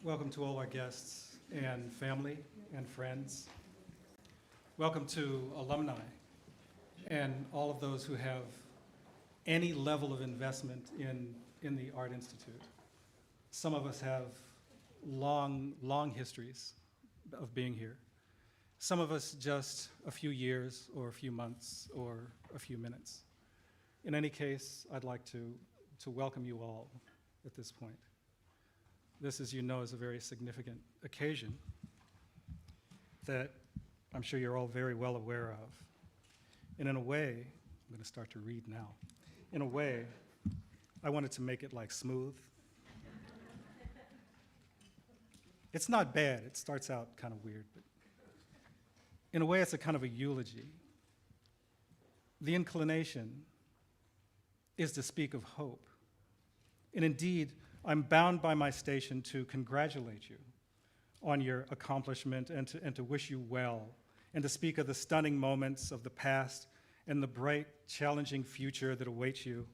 Welcome to all our guests and family and friends. Welcome to alumni and all of those who have any level of investment in the Art Institute. Some of us have long histories of being here. Some of us just a few years or a few months or a few minutes. In any case, I'd like to welcome you all at this point. This, as you know, is a very significant occasion that I'm sure you're all very well aware of. And in a way, I'm going to start to read now. In a way, I wanted to make it like smooth. It's not bad. It starts out kind of weird, but in a way, it's a kind of a eulogy. The inclination is to speak of hope. And indeed, I'm bound by my station to congratulate you on your accomplishment and to wish you well, and to speak of the stunning moments of the past and the bright, challenging future that awaits you.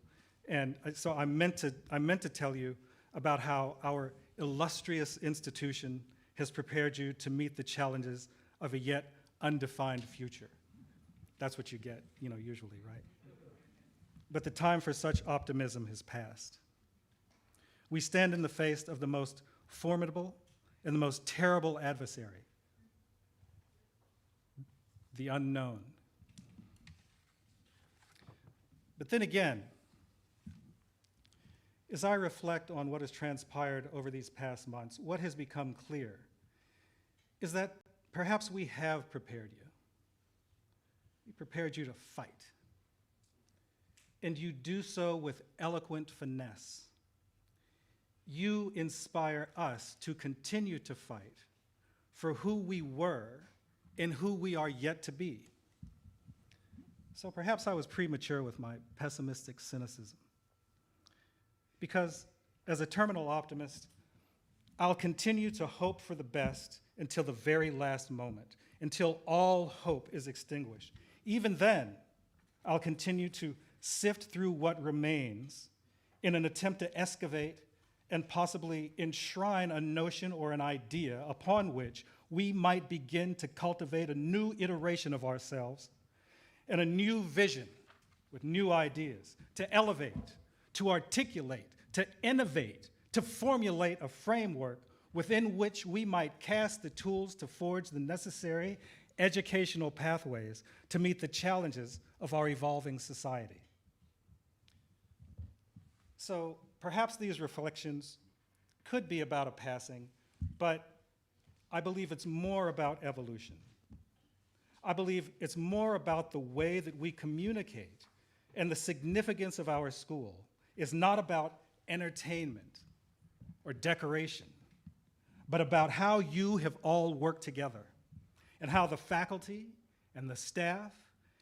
And so I meant to tell you about how our illustrious institution has prepared you to meet the challenges of a yet undefined future. That's what you get, usually, right? But the time for such optimism has passed. We stand in the face of the most formidable and the most terrible adversary, the unknown. But then again, as I reflect on what has transpired over these past months, what has become clear is that perhaps we have prepared you. We prepared you to fight. And you do so with eloquent finesse. You inspire us to continue to fight for who we were and who we are yet to be. So perhaps I was premature with my pessimistic cynicism, because as a terminal optimist, I'll continue to hope for the best until the very last moment, until all hope is extinguished. Even then, I'll continue to sift through what remains in an attempt to excavate and possibly enshrine a notion or an idea upon which we might begin to cultivate a new iteration of ourselves and a new vision with new ideas, to elevate, to articulate, to innovate, to formulate a framework within which we might cast the tools to forge the necessary educational pathways to meet the challenges of our evolving society. So perhaps these reflections could be about a passing, but I believe it's more about evolution. I believe it's more about the way that we communicate, and the significance of our school is not about entertainment or decoration, but about how you have all worked together and how the faculty and the staff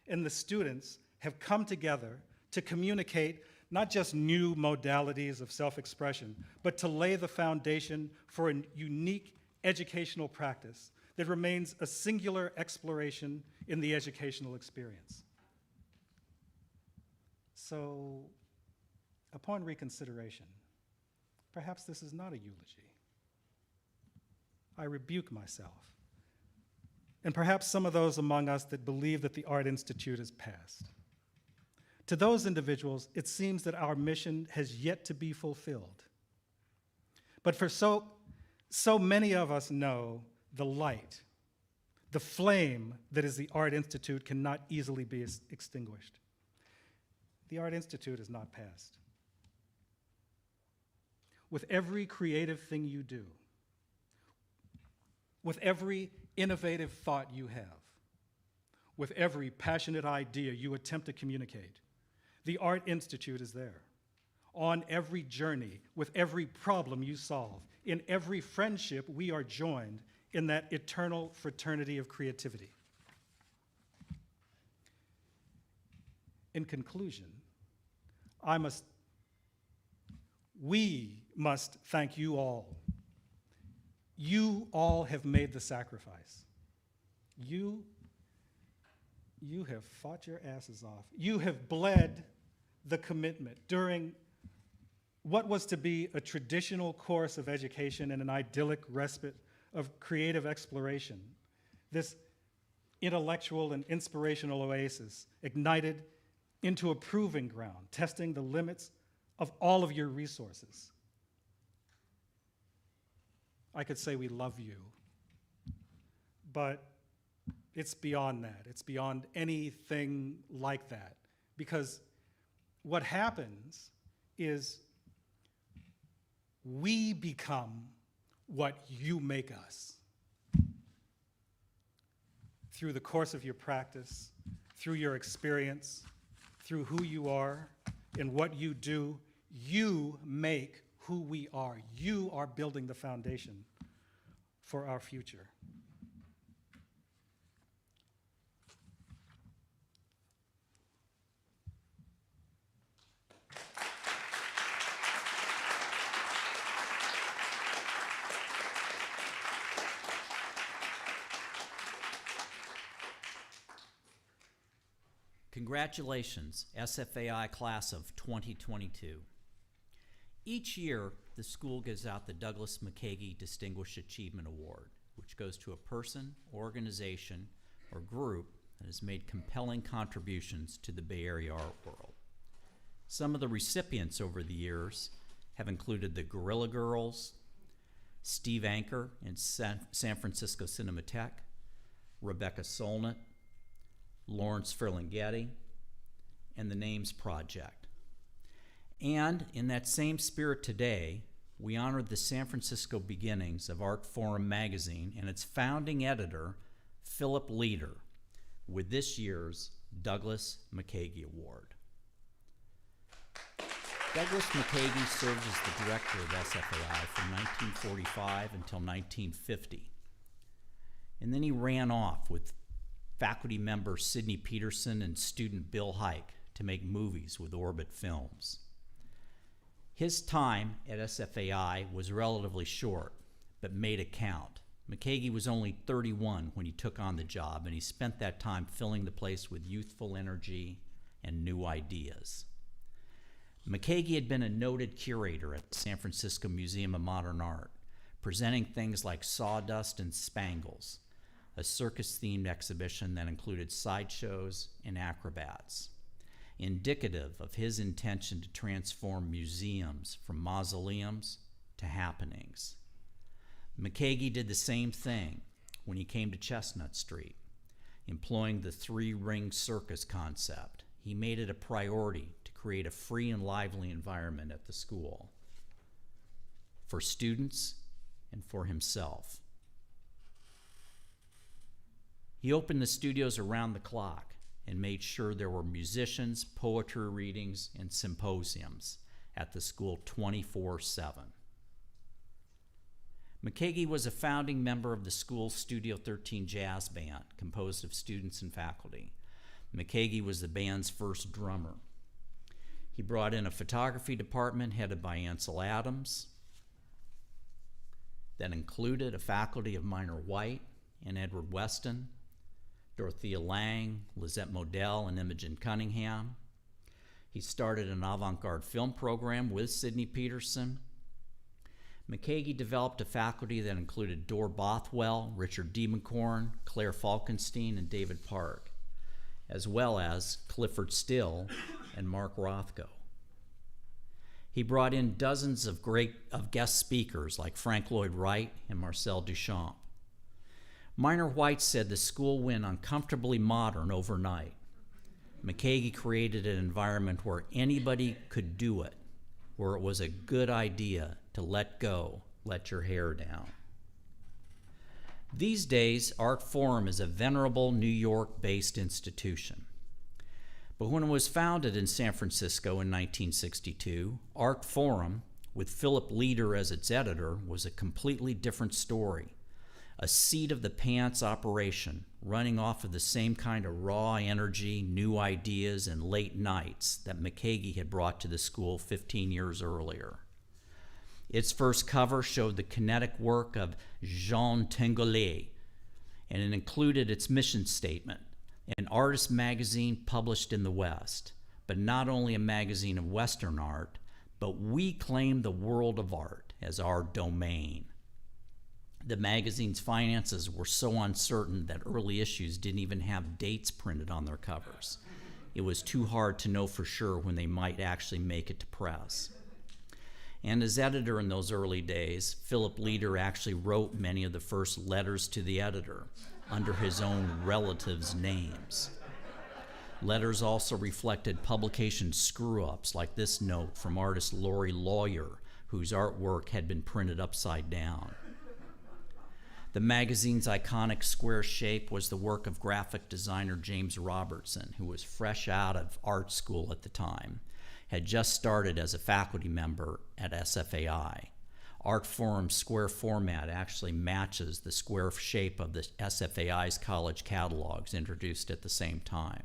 and the students have come together to communicate not just new modalities of self-expression, but to lay the foundation for a unique educational practice that remains a singular exploration in the educational experience. So, upon reconsideration, perhaps this is not a eulogy. I rebuke myself, and perhaps some of those among us that believe that the Art Institute is past. To those individuals, it seems that our mission has yet to be fulfilled. But for so many of us know, the light, the flame that is the Art Institute cannot easily be extinguished. The Art Institute is not past. With every creative thing you do, with every innovative thought you have, with every passionate idea you attempt to communicate, the Art Institute is there, on every journey, with every problem you solve. In every friendship, we are joined in that eternal fraternity of creativity. In conclusion, we must thank you all. You all have made the sacrifice. You have fought your asses off. You have bled the commitment during what was to be a traditional course of education and an idyllic respite of creative exploration. This intellectual and inspirational oasis ignited into a proving ground, testing the limits of all of your resources. I could say we love you, but it's beyond that. It's beyond anything like that. Because what happens is we become what you make us. Through the course of your practice, through your experience, through who you are and what you do, you make who we are. You are building the foundation for our future. Congratulations, SFAI class of 2022. Each year, the school gives out the MacAgy Distinguished Achievement Award, which goes to a person, organization, or group that has made compelling contributions to the Bay Area art world. Some of the recipients over the years have included the Guerrilla Girls, Steve Anker in San Francisco Cinematheque, Rebecca Solnit, Lawrence Ferlinghetti, and the Names Project. And in that same spirit today, we honored the San Francisco beginnings of Art Forum magazine and its founding editor, Philip Leader, with this year's MacAgy Award. MacAgy served as the director of SFAI from 1945 until 1950. And then he ran off with faculty member Sidney Peterson and student Bill Hike to make movies with Orbit Films. His time at SFAI was relatively short, but made it count. MacAgy was only 31 when he took on the job, and he spent that time filling the place with youthful energy and new ideas. MacAgy had been a noted curator at the San Francisco Museum of Modern Art, presenting things like Sawdust and Spangles, a circus-themed exhibition that included sideshows and acrobats, indicative of his intention to transform museums from mausoleums to happenings. MacAgy did the same thing when he came to Chestnut Street, employing the three-ring circus concept. He made it a priority to create a free and lively environment at the school for students and for himself. He opened the studios around the clock and made sure there were musicians, poetry readings, and symposiums at the school 24/7. MacAgy was a founding member of the school's Studio 13 jazz band, composed of students and faculty. MacAgy was the band's first drummer. He brought in a photography department headed by Ansel Adams that included a faculty of Minor White and Edward Weston, Dorothea Lange, Lizette Modell, and Imogen Cunningham. He started an avant-garde film program with Sidney Peterson. MacAgy developed a faculty that included Dor Bothwell, Richard Diebenkorn, Claire Falkenstein, and David Park, as well as Clifford Still and Mark Rothko. He brought in dozens of guest speakers like Frank Lloyd Wright and Marcel Duchamp. Minor White said the school went uncomfortably modern overnight. MacAgy created an environment where anybody could do it, where it was a good idea to let go, let your hair down. These days, Art Forum is a venerable New York-based institution. But when it was founded in San Francisco in 1962, Art Forum, with Philip Leader as its editor, was a completely different story. A seat-of-the-pants operation running off of the same kind of raw energy, new ideas, and late nights that MacAgy had brought to the school 15 years earlier. Its first cover showed the kinetic work of Jean Tinguely, and it included its mission statement, an artist magazine published in the West, but not only a magazine of Western art, but we claim the world of art as our domain. The magazine's finances were so uncertain that early issues didn't even have dates printed on their covers. It was too hard to know for sure when they might actually make it to press. And as editor in those early days, Philip Leader actually wrote many of the first letters to the editor under his own relatives' names. Letters also reflected publication screw-ups like this note from artist Lori Lawyer, whose artwork had been printed upside down. The magazine's iconic square shape was the work of graphic designer James Robertson, who was fresh out of art school at the time, had just started as a faculty member at SFAI. Art Forum's square format actually matches the square shape of the SFAI's college catalogs introduced at the same time.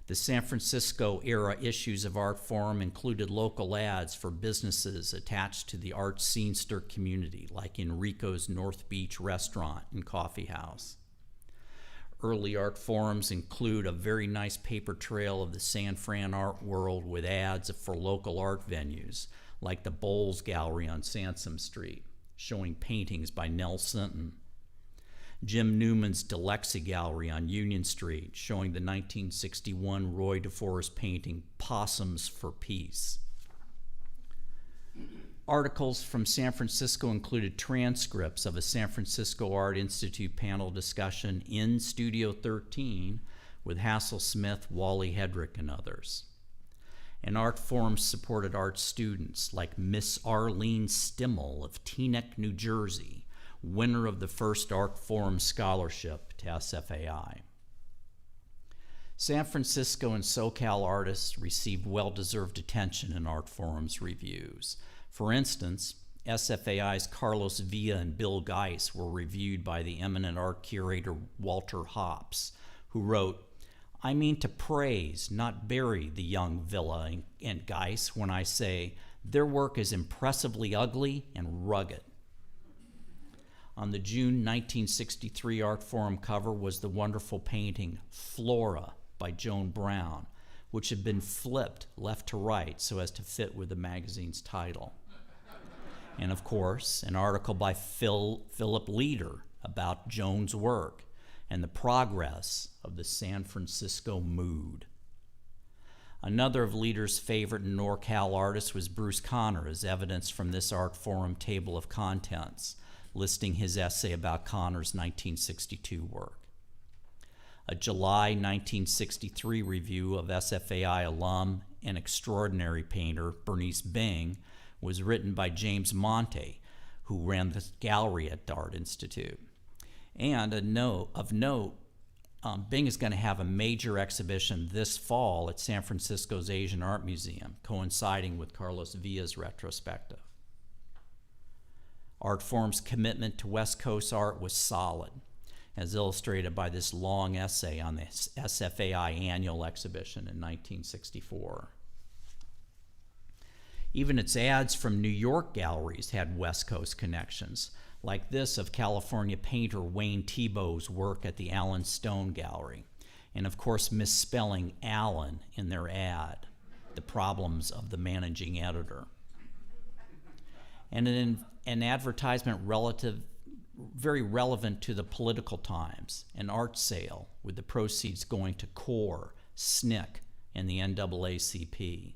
The San Francisco era issues of Art Forum included local ads for businesses attached to the art scenester community, like Enrico's North Beach restaurant and coffee house. Early art forums include a very nice paper trail of the San Fran art world with ads for local art venues, like the Bowles Gallery on Sansom Street, showing paintings by Nell Sinton. Jim Newman's Dilexi Gallery on Union Street, showing the 1961 Roy DeForest painting Possums for Peace. Articles from San Francisco included transcripts of a San Francisco Art Institute panel discussion in Studio 13 with Hassel Smith, Wally Hedrick, and others. And art forums supported art students like Miss Arlene Stimmel of Teaneck, New Jersey, winner of the first Art Forum scholarship to SFAI. San Francisco and SoCal artists received well-deserved attention in Art Forum's reviews. For instance, SFAI's Carlos Villa and Bill Geis were reviewed by the eminent art curator Walter Hopps, who wrote, "I mean to praise, not bury the young Villa and Geis when I say their work is impressively ugly and rugged." On the June 1963 Art Forum cover was the wonderful painting Flora by Joan Brown, which had been flipped left to right so as to fit with the magazine's title. And of course, an article by Philip Leader about Joan's work and the progress of the San Francisco mood. Another of Leader's favorite NorCal artists was Bruce Conner, as evidenced from this Art Forum table of contents, listing his essay about Conner's 1962 work. A July 1963 review of SFAI alum and extraordinary painter Bernice Bing was written by James Monte, who ran the gallery at the Art Institute. And of note, Bing is going to have a major exhibition this fall at San Francisco's Asian Art Museum, coinciding with Carlos Villa's retrospective. Art Forum's commitment to West Coast art was solid, as illustrated by this long essay on the SFAI annual exhibition in 1964. Even its ads from New York galleries had West Coast connections, like this of California painter Wayne Thiebaud's work at the Allen Stone Gallery, and of course misspelling Allen in their ad, the problems of the managing editor. And an advertisement very relevant to the political times, an art sale with the proceeds going to CORE, SNCC, and the NAACP.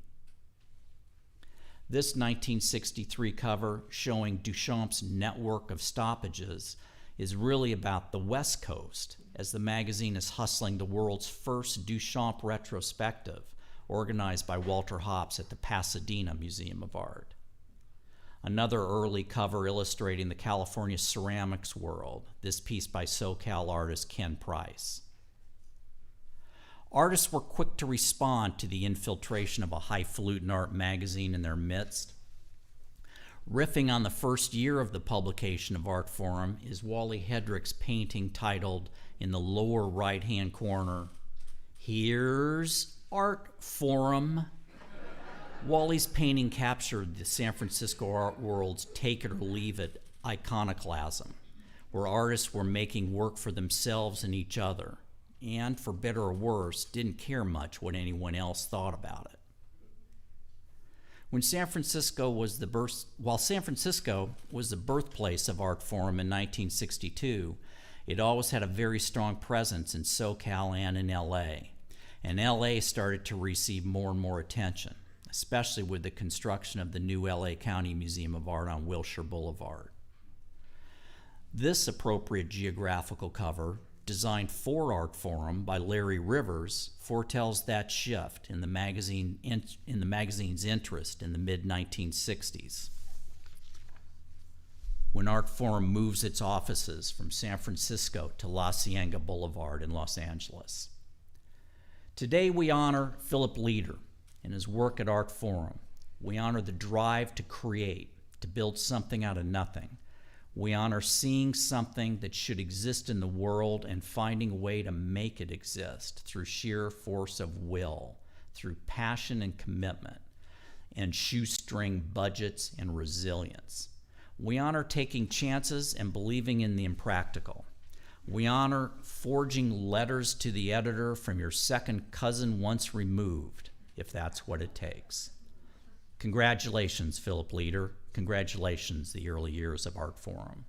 This 1963 cover, showing Duchamp's network of stoppages, is really about the West Coast, as the magazine is hustling the world's first Duchamp retrospective, organized by Walter Hopps at the Pasadena Museum of Art. Another early cover illustrating the California ceramics world, this piece by SoCal artist Ken Price. Artists were quick to respond to the infiltration of a highfalutin art magazine in their midst. Riffing on the first year of the publication of Art Forum is Wally Hedrick's painting titled, in the lower right-hand corner, "Here's Art Forum." Wally's painting captured the San Francisco art world's take it or leave it iconoclasm, where artists were making work for themselves and each other, and for better or worse, didn't care much what anyone else thought about it. While San Francisco was the birthplace of Art Forum in 1962, it always had a very strong presence in SoCal and in LA. And LA started to receive more and more attention, especially with the construction of the new LA County Museum of Art on Wilshire Boulevard. This appropriate geographical cover, designed for Art Forum by Larry Rivers, foretells that shift in the magazine's interest in the mid-1960s, when Art Forum moves its offices from San Francisco to La Cienega Boulevard in Los Angeles. Today we honor Philip Leader and his work at Art Forum. We honor the drive to create, to build something out of nothing. We honor seeing something that should exist in the world and finding a way to make it exist through sheer force of will, through passion and commitment, and shoestring budgets and resilience. We honor taking chances and believing in the impractical. We honor forging letters to the editor from your second cousin once removed, if that's what it takes. Congratulations, Philip Leader. Congratulations, the early years of Art Forum.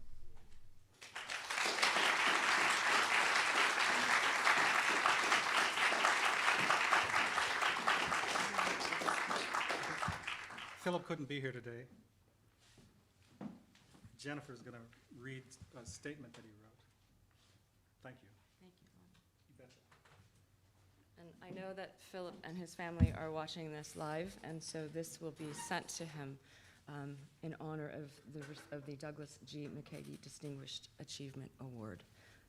Philip couldn't be here today. Jennifer's going to read a statement that he wrote. Thank you. Thank you, Ron. You betcha. And I know that Philip and his family are watching this live, and so this will be sent to him in honor of the Douglas G. MacAgy Distinguished Achievement Award.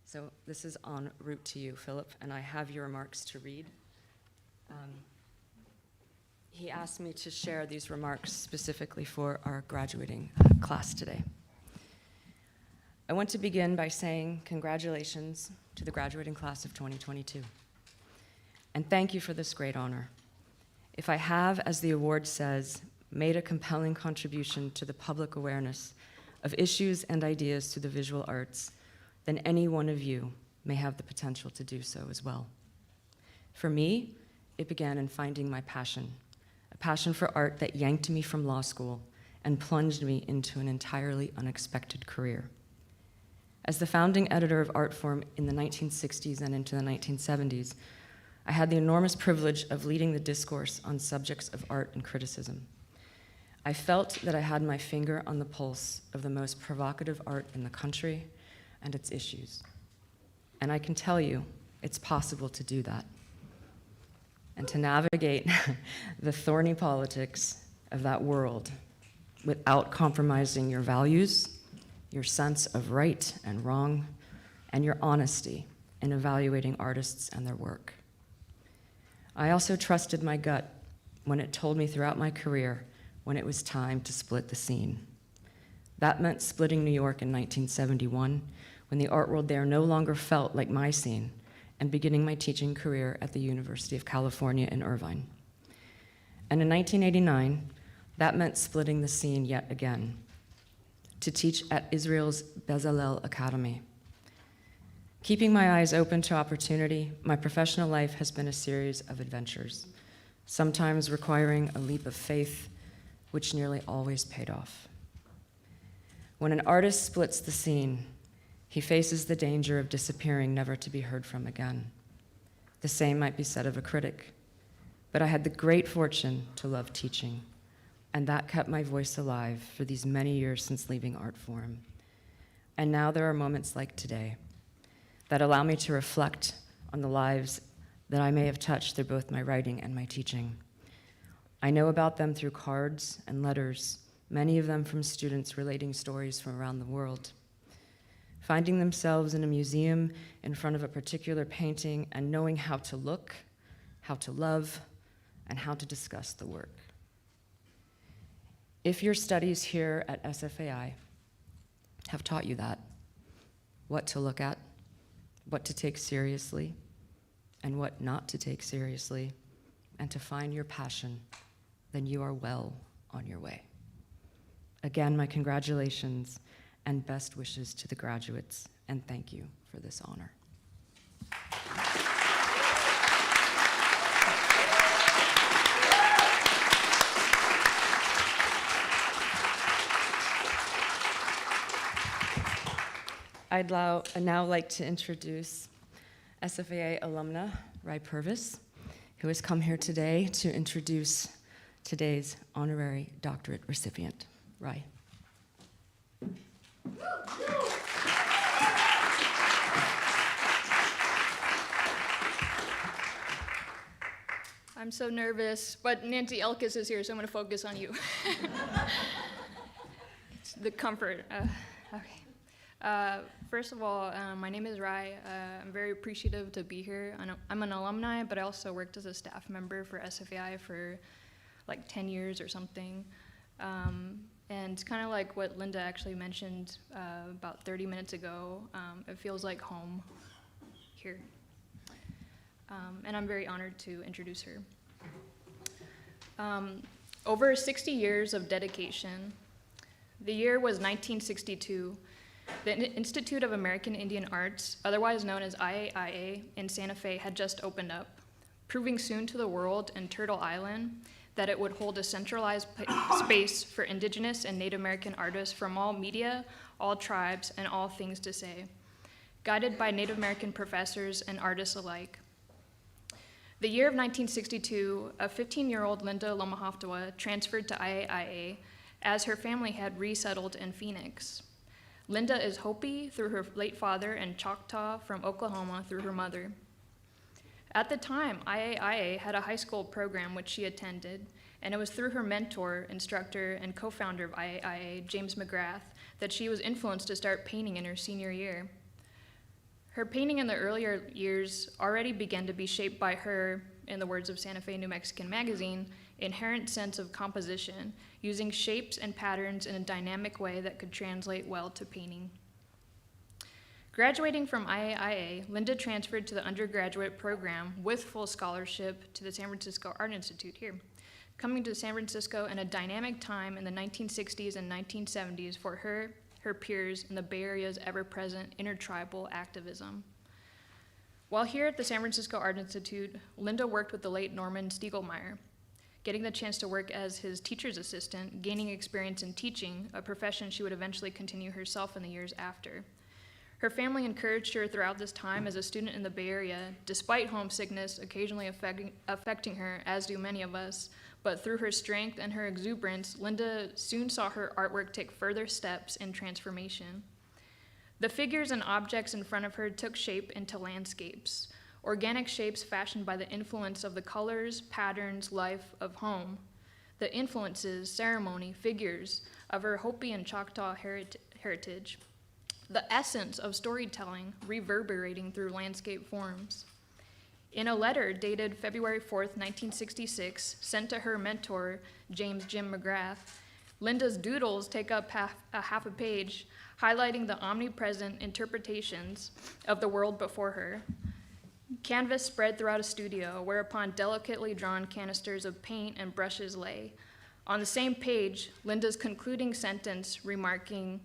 So this is en route to you, Philip, and I have your remarks to read. He asked me to share these remarks specifically for our graduating class today. I want to begin by saying congratulations to the graduating class of 2022. And thank you for this great honor. If I have, as the award says, made a compelling contribution to the public awareness of issues and ideas through the visual arts, then any one of you may have the potential to do so as well. For me, it began in finding my passion, a passion for art that yanked me from law school and plunged me into an entirely unexpected career. As the founding editor of Art Forum in the 1960s and into the 1970s, I had the enormous privilege of leading the discourse on subjects of art and criticism. I felt that I had my finger on the pulse of the most provocative art in the country and its issues. And I can tell you, it's possible to do that. And to navigate the thorny politics of that world without compromising your values, your sense of right and wrong, and your honesty in evaluating artists and their work. I also trusted my gut when it told me throughout my career when it was time to split the scene. That meant splitting New York in 1971, when the art world there no longer felt like my scene, and beginning my teaching career at the University of California in Irvine. And in 1989, that meant splitting the scene yet again, to teach at Israel's Bezalel Academy. Keeping my eyes open to opportunity, my professional life has been a series of adventures, sometimes requiring a leap of faith, which nearly always paid off. When an artist splits the scene, he faces the danger of disappearing, never to be heard from again. The same might be said of a critic, but I had the great fortune to love teaching, and that kept my voice alive for these many years since leaving Art Forum. And now there are moments like today that allow me to reflect on the lives that I may have touched through both my writing and my teaching. I know about them through cards and letters, many of them from students relating stories from around the world. Finding themselves in a museum in front of a particular painting and knowing how to look, how to love, and how to discuss the work. If your studies here at SFAI have taught you that, what to look at, what to take seriously, and what not to take seriously, and to find your passion, then you are well on your way. Again, my congratulations and best wishes to the graduates, and thank you for this honor. I'd now like to introduce SFAI alumna Rai Purvis, who has come here today to introduce today's honorary doctorate recipient. Rai. I'm so nervous, but Nancy Elkis is here, so I'm going to focus on you. It's the comfort. Okay. First of all, my name is Rai. I'm very appreciative to be here. I'm an alumni, but I also worked as a staff member for SFAI for like 10 years or something. And kind of like what Linda actually mentioned about 30 minutes ago, it feels like home here. And I'm very honored to introduce her. Over 60 years of dedication. The year was 1962. The Institute of American Indian Arts, otherwise known as IAIA, in Santa Fe had just opened up, proving soon to the world and Turtle Island that it would hold a centralized space for Indigenous and Native American artists from all media, all tribes, and all things to say, guided by Native American professors and artists alike. The year of 1962, a 15-year-old Linda Loma Hoftwa transferred to IAIA as her family had resettled in Phoenix. Linda is Hopi through her late father and Choctaw from Oklahoma through her mother. At the time, IAIA had a high school program which she attended, and it was through her mentor, instructor, and co-founder of IAIA, James McGrath, that she was influenced to start painting in her senior year. Her painting in the earlier years already began to be shaped by her, in the words of Santa Fe New Mexican magazine, inherent sense of composition, using shapes and patterns in a dynamic way that could translate well to painting. Graduating from IAIA, Linda transferred to the undergraduate program with full scholarship to the San Francisco Art Institute here, coming to San Francisco in a dynamic time in the 1960s and 1970s for her peers in the Bay Area's ever-present intertribal activism. While here at the San Francisco Art Institute, Linda worked with the late Norman Stiegelmeyer, getting the chance to work as his teacher's assistant, gaining experience in teaching, a profession she would eventually continue herself in the years after. Her family encouraged her throughout this time as a student in the Bay Area, despite homesickness occasionally affecting her, as do many of us. But through her strength and her exuberance, Linda soon saw her artwork take further steps in transformation. The figures and objects in front of her took shape into landscapes, organic shapes fashioned by the influence of the colors, patterns, life of home, the influences, ceremony, figures of her Hopi and Choctaw heritage, the essence of storytelling reverberating through landscape forms. In a letter dated February 4th, 1966, sent to her mentor, James Jim McGrath, Linda's doodles take up half a page, highlighting the omnipresent interpretations of the world before her. Canvas spread throughout a studio, whereupon delicately drawn canisters of paint and brushes lay. On the same page, Linda's concluding sentence remarking,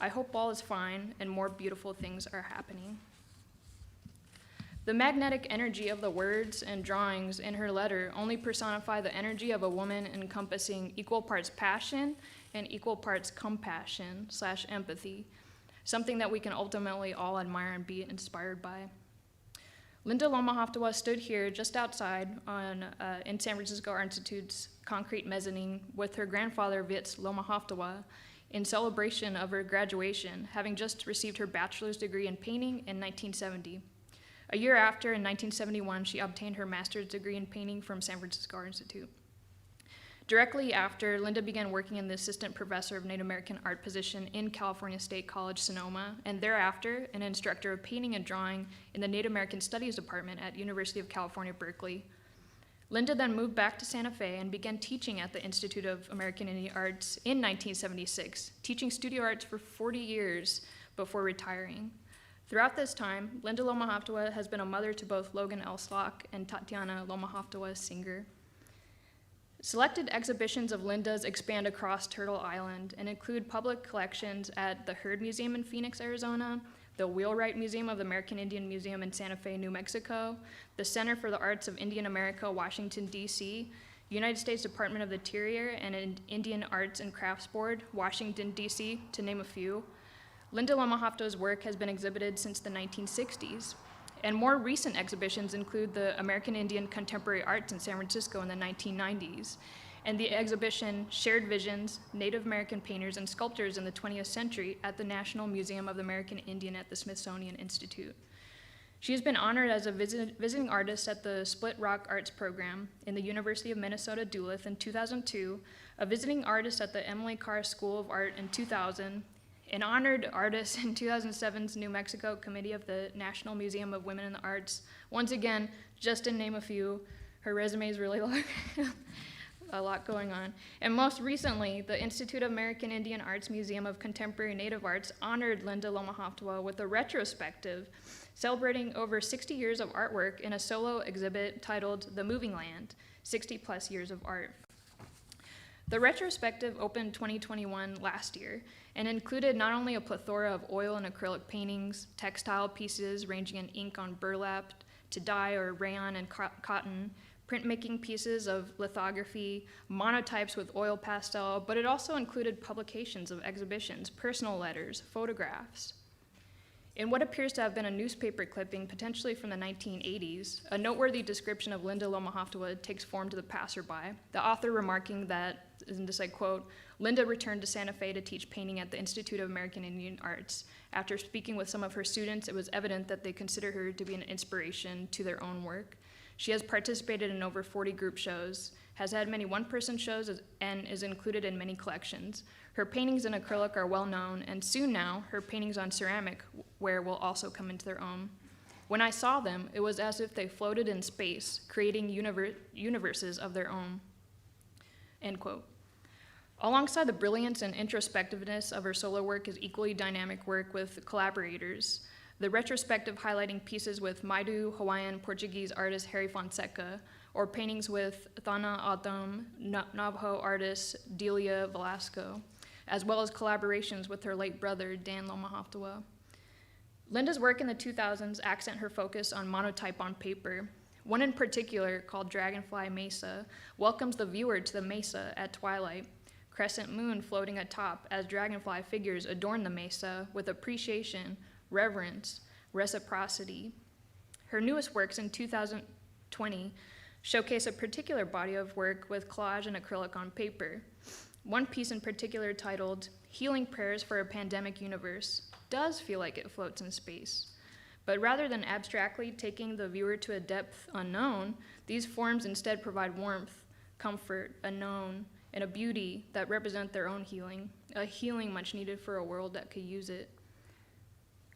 "I hope all is fine and more beautiful things are happening." The magnetic energy of the words and drawings in her letter only personify the energy of a woman encompassing equal parts passion and equal parts compassion/empathy, something that we can ultimately all admire and be inspired by. Linda Loma Hoftwa stood here just outside in San Francisco Art Institute's concrete mezzanine with her grandfather, Vitz Loma Hoftwa, in celebration of her graduation, having just received her bachelor's degree in painting in 1970. A year after, in 1971, she obtained her master's degree in painting from San Francisco Art Institute. Directly after, Linda began working in the assistant professor of Native American art position in California State College, Sonoma, and thereafter, an instructor of painting and drawing in the Native American Studies Department at University of California, Berkeley, Linda then moved back to Santa Fe and began teaching at the Institute of American Indian Arts in 1976, teaching studio arts for 40 years before retiring. Throughout this time, Linda Loma Hoftwa has been a mother to both Logan Elslock and Tatiana Loma Hoftwa Singer. Selected exhibitions of Linda's expand across Turtle Island and include public collections at the Heard Museum in Phoenix, Arizona, the Wheelwright Museum of the American Indian Museum in Santa Fe, New Mexico, the Center for the Arts of Indian America, Washington, D.C., United States Department of the Interior and Indian Arts and Crafts Board, Washington, D.C., to name a few. Linda Loma Hoftwa's work has been exhibited since the 1960s, and more recent exhibitions include the American Indian Contemporary Arts in San Francisco in the 1990s, and the exhibition Shared Visions, Native American Painters and Sculptors in the 20th Century at the National Museum of the American Indian at the Smithsonian Institute. She has been honored as a visiting artist at the Split Rock Arts Program in the University of Minnesota Duluth in 2002, a visiting artist at the Emily Carr School of Art in 2000, an honored artist in 2007's New Mexico Committee of the National Museum of Women in the Arts. Once again, just to name a few, her resume is really long, a lot going on. And most recently, the Institute of American Indian Arts Museum of Contemporary Native Arts honored Linda Loma Hoftwa with a retrospective celebrating over 60 years of artwork in a solo exhibit titled The Moving Land, 60 plus years of art. The retrospective opened 2021 last year and included not only a plethora of oil and acrylic paintings, textile pieces ranging in ink on burlap to dye or rayon and cotton, printmaking pieces of lithography, monotypes with oil pastel, but it also included publications of exhibitions, personal letters, photographs. In what appears to have been a newspaper clipping, potentially from the 1980s, a noteworthy description of Linda Loma Hoftwa takes form to the passerby, the author remarking that, and this I quote, Linda returned to Santa Fe to teach painting at the Institute of American Indian Arts. After speaking with some of her students, it was evident that they consider her to be an inspiration to their own work. She has participated in over 40 group shows, has had many one-person shows, and is included in many collections. Her paintings in acrylic are well known, and soon now, her paintings on ceramic ware will also come into their own. When I saw them, it was as if they floated in space, creating universes of their own. End quote. Alongside the brilliance and introspectiveness of her solo work is equally dynamic work with collaborators. The retrospective highlighting pieces with Maidu Hawaiian Portuguese artist Harry Fonseca, or paintings with Thana Autumn, Navajo artist Delia Velasco, as well as collaborations with her late brother, Dan Loma Hoftwa. Linda's work in the 2000s accent her focus on monotype on paper. One in particular, called Dragonfly Mesa, welcomes the viewer to the mesa at twilight. Crescent moon floating atop as dragonfly figures adorn the mesa with appreciation, reverence, reciprocity. Her newest works in 2020 showcase a particular body of work with collage and acrylic on paper. One piece in particular, titled Healing Prayers for a Pandemic Universe, does feel like it floats in space. But rather than abstractly taking the viewer to a depth unknown, these forms instead provide warmth, comfort, a known, and a beauty that represent their own healing, a healing much needed for a world that could use it.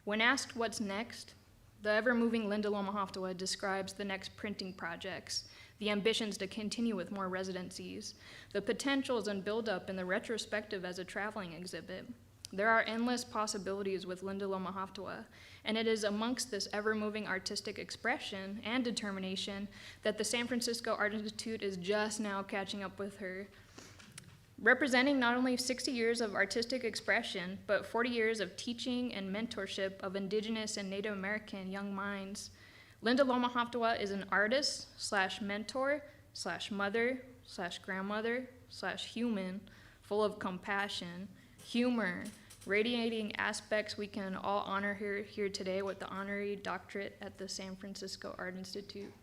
When asked what's next, the ever-moving Linda Loma Hoftwa describes the next printing projects, the ambitions to continue with more residencies, the potentials and build-up in the retrospective as a traveling exhibit. There are endless possibilities with Linda Loma Hoftwa, and it is amongst this ever-moving artistic expression and determination that the San Francisco Art Institute is just now catching up with her. Representing not only 60 years of artistic expression, but 40 years of teaching and mentorship of Indigenous and Native American young minds, Linda Loma Hoftwa is an artist / mentor / mother / grandmother / human, full of compassion, humor, radiating aspects we can all honor her here today with the Honorary Doctorate at the San Francisco Art Institute.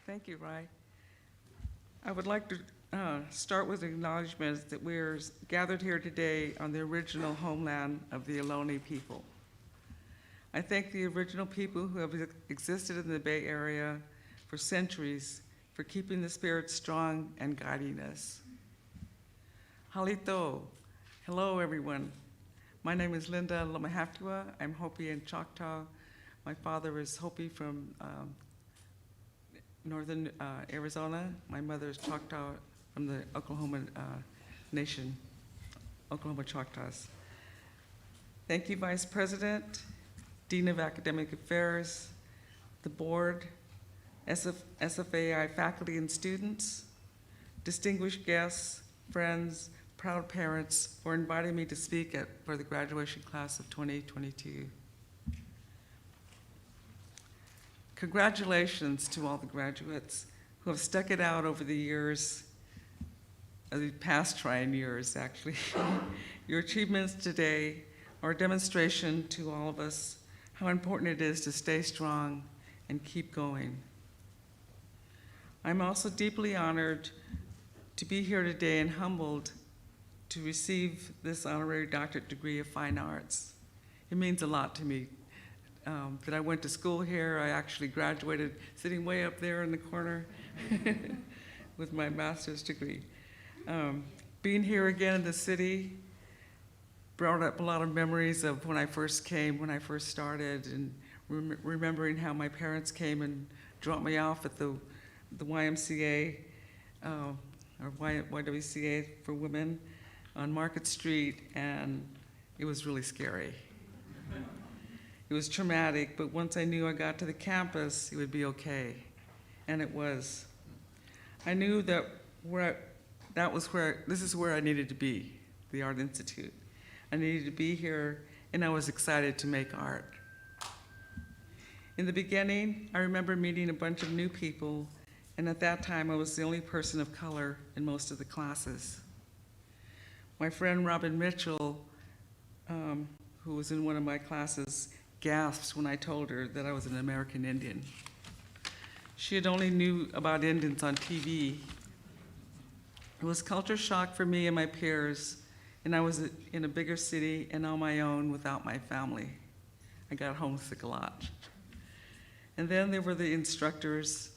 Thank you, Rai. I would like to start with acknowledgments that we're gathered here today on the original homeland of the Ohlone people. I thank the original people who have existed in the Bay Area for centuries for keeping the spirit strong and guiding us. Halito, hello everyone. My name is Linda Loma Hoftwa. I'm Hopi and Choctaw. My father is Hopi from northern Arizona. My mother is Choctaw from the Oklahoma Nation, Oklahoma Choctaws. Thank you, Vice President, Dean of Academic Affairs, the board, SFAI faculty and students, distinguished guests, friends, proud parents for inviting me to speak for the graduation class of 2022. Congratulations to all the graduates who have stuck it out over the years, the past trying years, actually. Your achievements today are a demonstration to all of us how important it is to stay strong and keep going. I'm also deeply honored to be here today and humbled to receive this honorary doctorate degree of fine arts. It means a lot to me that I went to school here. I actually graduated sitting way up there in the corner with my master's degree. Being here again in the city brought up a lot of memories of when I first came, when I first started, and remembering how my parents came and dropped me off at the YMCA, or YWCA for women on Market Street, and it was really scary. It was traumatic, but once I knew I got to the campus, it would be okay, and it was. I knew that this is where I needed to be, the Art Institute. I needed to be here, and I was excited to make art. In the beginning, I remember meeting a bunch of new people, and at that time, I was the only person of color in most of the classes. My friend Robin Mitchell, who was in one of my classes, gasped when I told her that I was an American Indian. She had only knew about Indians on TV. It was culture shock for me and my peers, and I was in a bigger city and on my own without my family. I got homesick a lot. And then there were the instructors,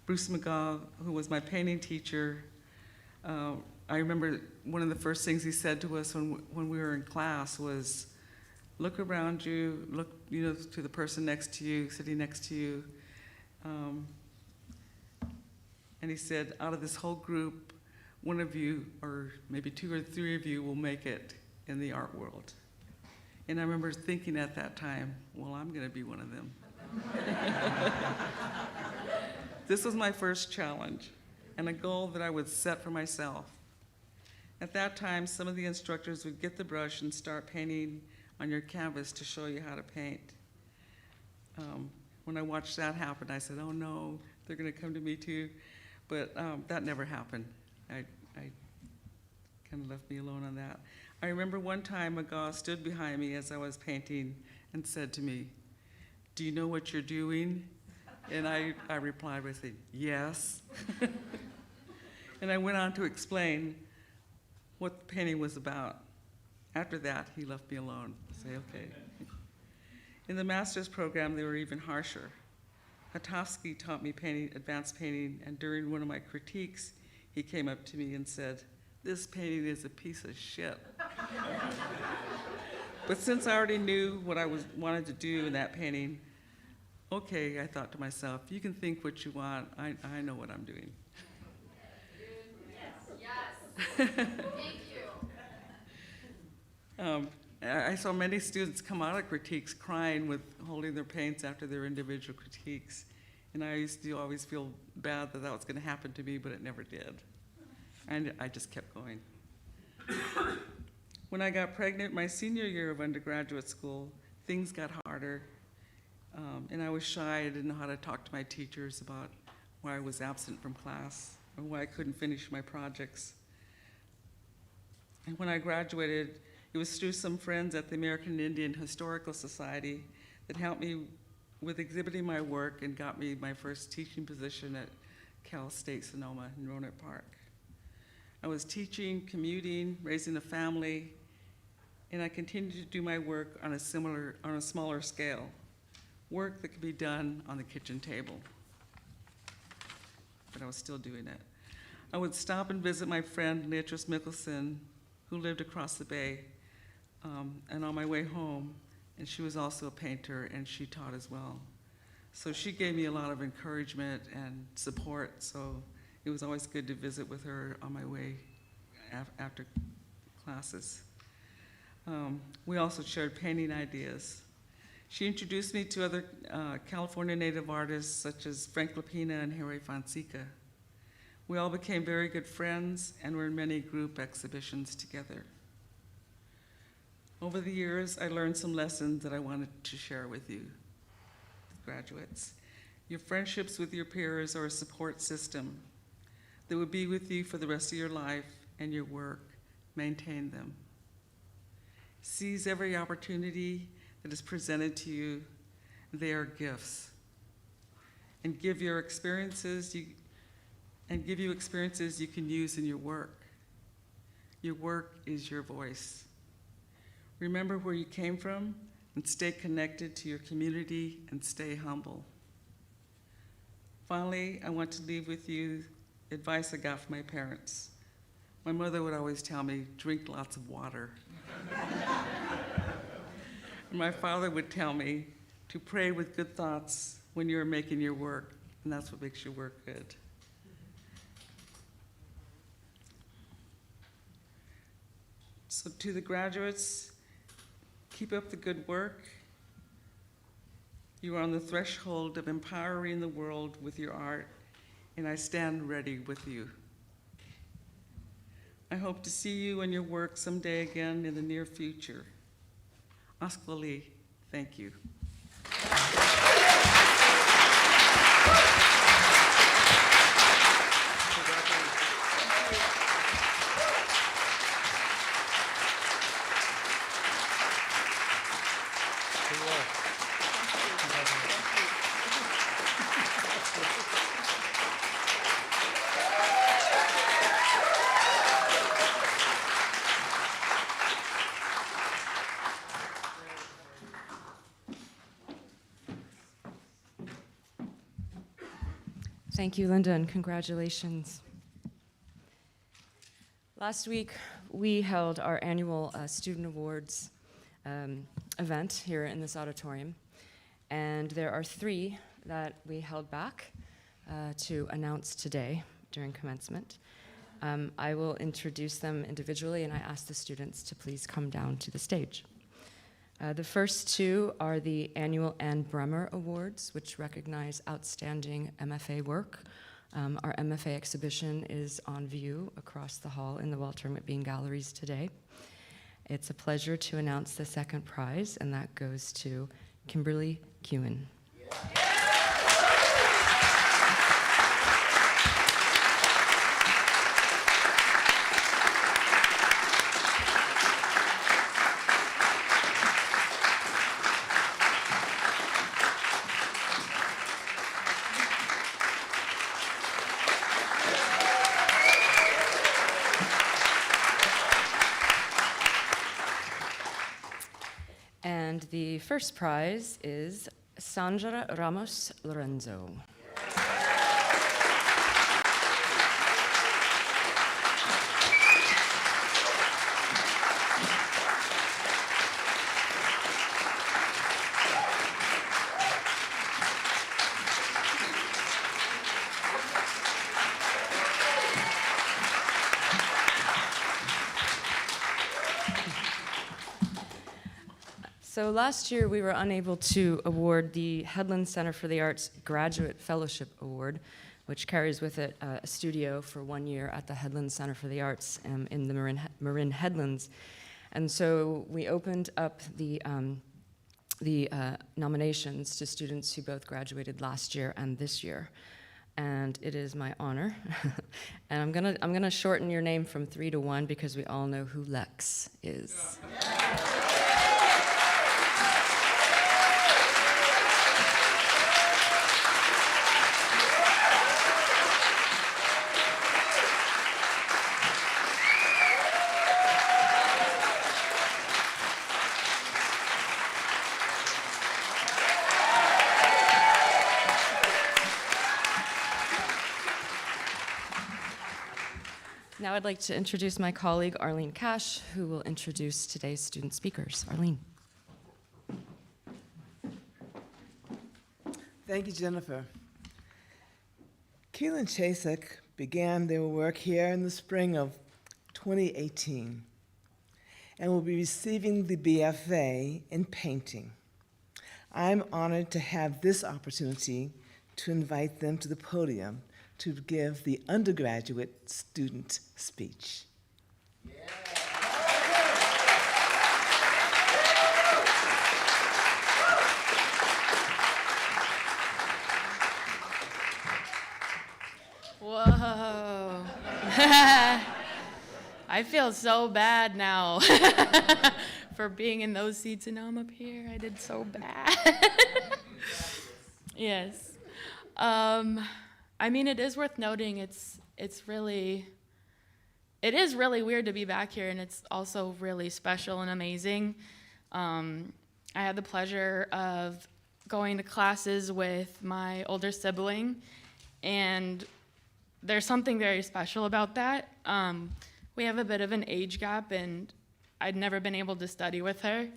Bruce McGaw, who was my painting teacher. I remember one of the first things he said to us when we were in class was, look around you, look to the person next to you, sitting next to you. And he said, out of this whole group, one of you, or maybe 2 or 3 of you, will make it in the art world. And I remember thinking at that time, well, I'm going to be one of them. This was my first challenge and a goal that I would set for myself. At that time, some of the instructors would get the brush and start painting on your canvas to show you how to paint. When I watched that happen, I said, oh no, they're going to come to me too. But that never happened. I kind of left me alone on that. I remember one time McGaw stood behind me as I was painting and said to me, do you know what you're doing? And I replied by saying, yes. And I went on to explain what the painting was about. After that, he left me alone. I say, okay. In the master's program, they were even harsher. Hatovsky taught me painting, advanced painting, and during one of my critiques, he came up to me and said, this painting is a piece of shit. But since I already knew what I wanted to do in that painting, okay, I thought to myself, you can think what you want, I know what I'm doing. Yes. Thank you. I saw many students come out of critiques crying with holding their paints after their individual critiques. And I used to always feel bad that was going to happen to me, but it never did. And I just kept going. When I got pregnant my senior year of undergraduate school, things got harder. And I was shy. I didn't know how to talk to my teachers about why I was absent from class or why I couldn't finish my projects. And when I graduated, it was through some friends at the American Indian Historical Society that helped me with exhibiting my work and got me my first teaching position at Cal State Sonoma in Roanoke Park. I was teaching, commuting, raising a family, and I continued to do my work on a smaller scale, work that could be done on the kitchen table. But I was still doing it. I would stop and visit my friend Beatrice Mickelson, who lived across the bay, and on my way home, and she was also a painter, and she taught as well. So she gave me a lot of encouragement and support, so it was always good to visit with her on my way after classes. We also shared painting ideas. She introduced me to other California native artists such as Frank Lapina and Harry Fonseca. We all became very good friends and were in many group exhibitions together. Over the years, I learned some lessons that I wanted to share with you, graduates. Your friendships with your peers are a support system that will be with you for the rest of your life and your work. Maintain them. Seize every opportunity that is presented to you. They are gifts. And give you experiences you can use in your work. Your work is your voice. Remember where you came from and stay connected to your community and stay humble. Finally, I want to leave with you advice I got from my parents. My mother would always tell me, drink lots of water. And my father would tell me to pray with good thoughts when you're making your work, and that's what makes your work good. So to the graduates, keep up the good work. You are on the threshold of empowering the world with your art, and I stand ready with you. I hope to see you and your work someday again in the near future. Asklali, thank you. Thank you, Linda, and congratulations. Last week, we held our annual Student Awards event here in this auditorium, and there are 3 that we held back to announce today during commencement. I will introduce them individually, and I ask the students to please come down to the stage. The first 2 are the annual Anne Bremer Awards, which recognize outstanding MFA work. Our MFA exhibition is on view across the hall in the Walter McBean Galleries today. It's a pleasure to announce the second prize, and that goes to Kimberly Kewen. And the first prize is Sandra Ramos Lorenzo. So last year, we were unable to award the Headland Center for the Arts Graduate Fellowship Award, which carries with it a studio for 1 year at the Headland Center for the Arts in the Marin Headlands. And so we opened up the nominations to students who both graduated last year and this year. And it is my honor. And I'm gonna shorten your name from 3 to 1 because we all know who Lex is. Now I'd like to introduce my colleague, Arlene Cash, who will introduce today's student speakers. Arlene. Thank you, Jennifer. Keelan Chasek began their work here in the spring of 2018 and will be receiving the BFA in painting. I'm honored to have this opportunity to invite them to the podium to give the undergraduate student speech. Whoa. I feel so bad now for being in those seats, and now I'm up here. I did so bad. Yes. I mean, it is worth noting it is really weird to be back here, and it's also really special and amazing. I had the pleasure of going to classes with my older sibling, and there's something very special about that. We have a bit of an age gap, and I'd never been able to study with her,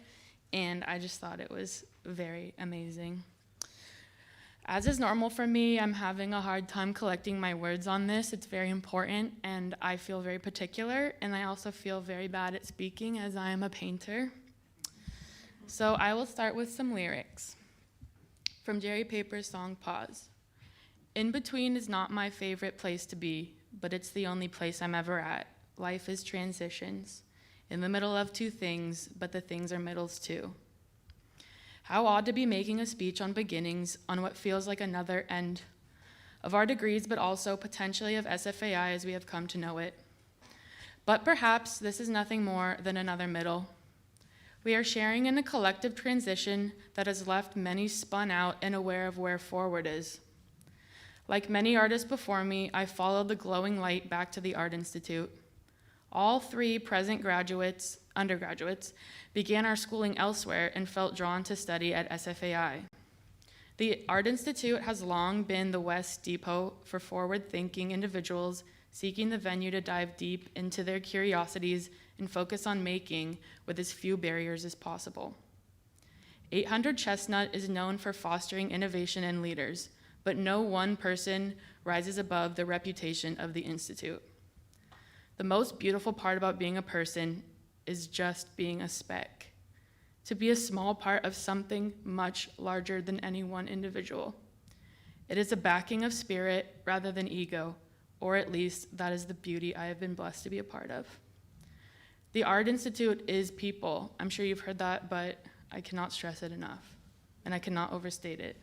and I just thought it was very amazing. As is normal for me, I'm having a hard time collecting my words on this. It's very important, and I feel very particular, and I also feel very bad at speaking as I am a painter. So I will start with some lyrics from Jerry Paper's song, Pause. In between is not my favorite place to be, but it's the only place I'm ever at. Life is transitions, in the middle of two things, but the things are middles too. How odd to be making a speech on beginnings, on what feels like another end of our degrees, but also potentially of SFAI as we have come to know it. But perhaps this is nothing more than another middle. We are sharing in a collective transition that has left many spun out and aware of where forward is. Like many artists before me, I followed the glowing light back to the Art Institute. All three present undergraduates, began our schooling elsewhere and felt drawn to study at SFAI. The Art Institute has long been the West Depot for forward-thinking individuals seeking the venue to dive deep into their curiosities and focus on making with as few barriers as possible. 800 Chestnut is known for fostering innovation and leaders, but no one person rises above the reputation of the Institute. The most beautiful part about being a person is just being a speck, to be a small part of something much larger than any one individual. It is a backing of spirit rather than ego, or at least that is the beauty I have been blessed to be a part of. The Art Institute is people. I'm sure you've heard that, but I cannot stress it enough, and I cannot overstate it.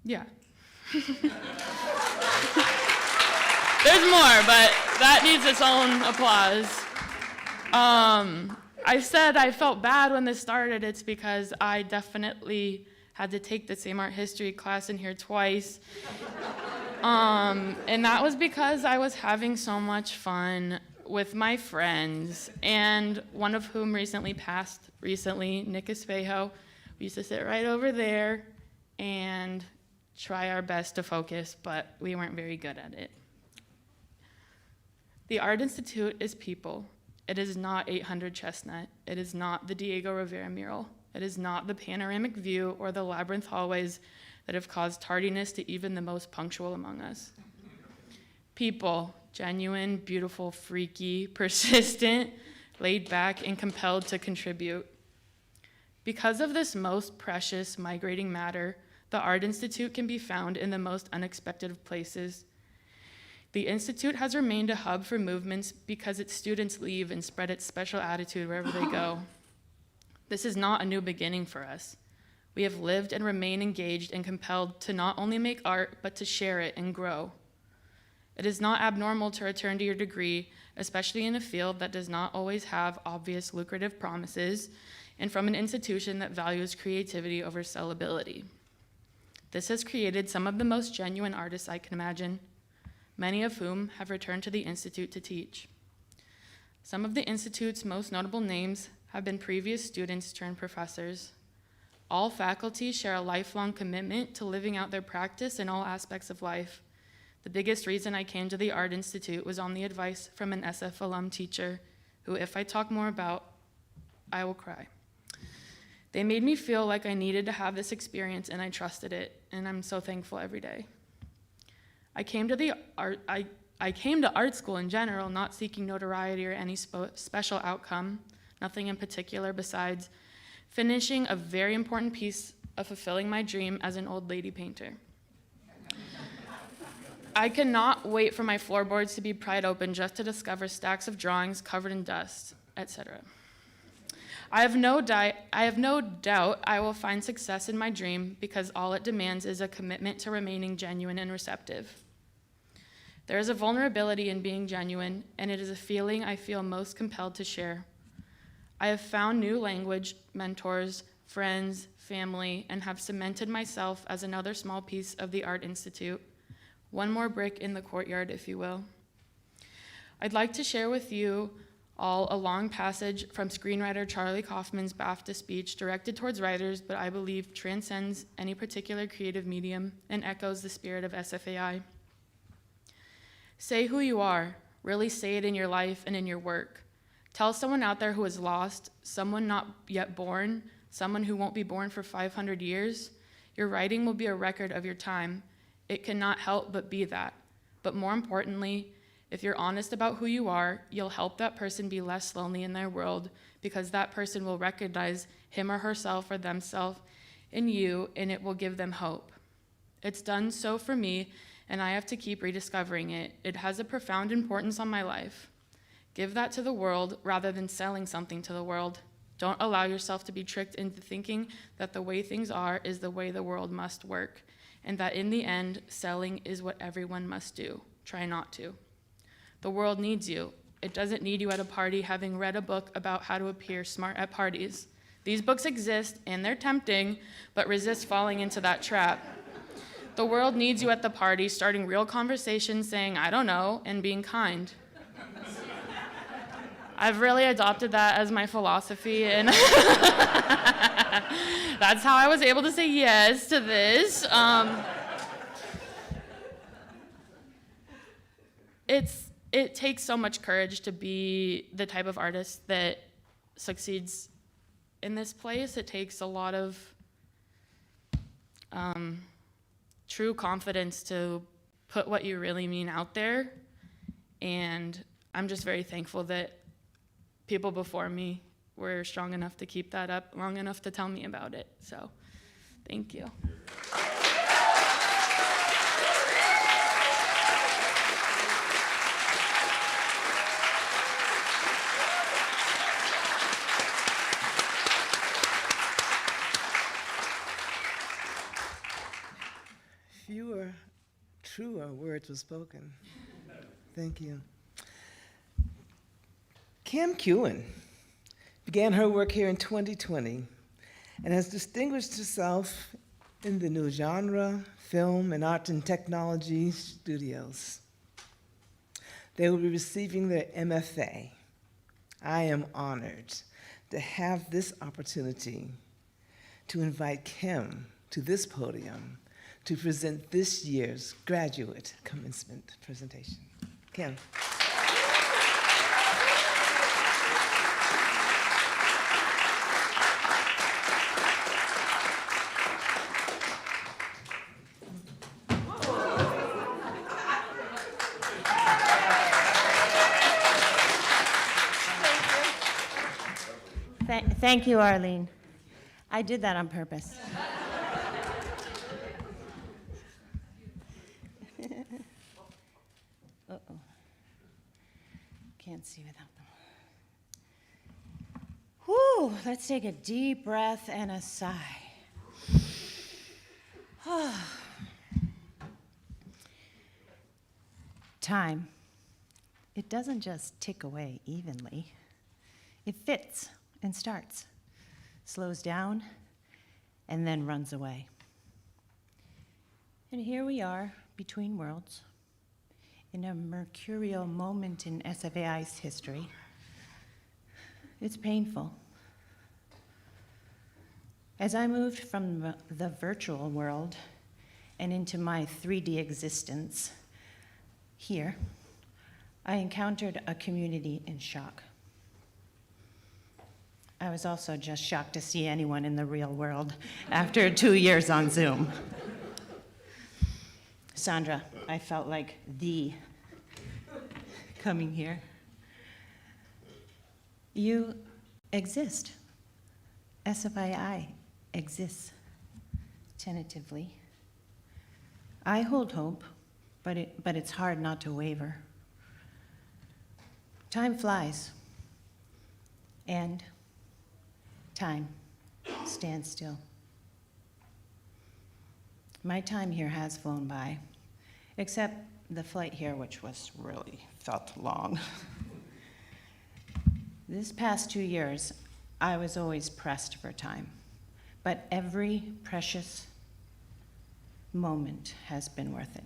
Yeah. There's more, but that needs its own applause. I said I felt bad when this started. It's because I definitely had to take the same art history class in here twice. And that was because I was having so much fun with my friends, and one of whom recently passed, Nick Espejo. We used to sit right over there and try our best to focus, but we weren't very good at it. The Art Institute is people. It is not 800 Chestnut. It is not the Diego Rivera mural. It is not the panoramic view or the labyrinth hallways that have caused tardiness to even the most punctual among us. People, genuine, beautiful, freaky, persistent, laid back, and compelled to contribute. Because of this most precious migrating matter, the Art Institute can be found in the most unexpected of places. The Institute has remained a hub for movements because its students leave and spread its special attitude wherever they go. This is not a new beginning for us. We have lived and remain engaged and compelled to not only make art, but to share it and grow. It is not abnormal to return to your degree, especially in a field that does not always have obvious lucrative promises, and from an institution that values creativity over sellability. This has created some of the most genuine artists I can imagine, many of whom have returned to the Institute to teach. Some of the Institute's most notable names have been previous students turned professors. All faculty share a lifelong commitment to living out their practice in all aspects of life. The biggest reason I came to the Art Institute was on the advice from an SF alum teacher, who, if I talk more about, I will cry. They made me feel like I needed to have this experience, and I trusted it, and I'm so thankful every day. I came to art school in general, not seeking notoriety or any special outcome, nothing in particular besides finishing a very important piece of fulfilling my dream as an old lady painter. I cannot wait for my floorboards to be pried open just to discover stacks of drawings covered in dust, etc. I have no doubt I will find success in my dream because all it demands is a commitment to remaining genuine and receptive. There is a vulnerability in being genuine, and it is a feeling I feel most compelled to share. I have found new language, mentors, friends, family, and have cemented myself as another small piece of the Art Institute, one more brick in the courtyard, if you will. I'd like to share with you all a long passage from screenwriter Charlie Kaufman's BAFTA speech directed towards writers, but I believe transcends any particular creative medium and echoes the spirit of SFAI. Say who you are, really say it in your life and in your work. Tell someone out there who is lost, someone not yet born, someone who won't be born for 500 years. Your writing will be a record of your time. It cannot help but be that. But more importantly, if you're honest about who you are, you'll help that person be less lonely in their world because that person will recognize him or herself or themselves in you, and it will give them hope. It's done so for me, and I have to keep rediscovering it. It has a profound importance on my life. Give that to the world rather than selling something to the world. Don't allow yourself to be tricked into thinking that the way things are is the way the world must work, and that in the end, selling is what everyone must do. Try not to. The world needs you. It doesn't need you at a party having read a book about how to appear smart at parties. These books exist, and they're tempting, but resist falling into that trap. The world needs you at the party, starting real conversations, saying, I don't know, and being kind. I've really adopted that as my philosophy, and that's how I was able to say yes to this. It takes so much courage to be the type of artist that succeeds in this place. It takes a lot of true confidence to put what you really mean out there, and I'm just very thankful that people before me were strong enough to keep that up long enough to tell me about it. So, thank you. Fewer, truer words were spoken. Thank you. Kim Kewen began her work here in 2020 and has distinguished herself in the new genre, film, and art and technology studios. They will be receiving their MFA. I am honored to have this opportunity to invite Kim to this podium to present this year's graduate commencement presentation. Kim. Thank you, Arlene. I did that on purpose. Uh-oh. Can't see without them. Whew, let's take a deep breath and a sigh. Time. It doesn't just tick away evenly. It fits and starts, slows down, and then runs away. And here we are, between worlds, in a mercurial moment in SFAI's history. It's painful. As I moved from the virtual world and into my 3D existence here, I encountered a community in shock. I was also just shocked to see anyone in the real world after 2 years on Zoom. Sandra, I felt like coming here. You exist. SFAI exists tentatively. I hold hope, but it's hard not to waver. Time flies, and time stands still. My time here has flown by, except the flight here, which was really felt long. This past 2 years, I was always pressed for time, but every precious moment has been worth it.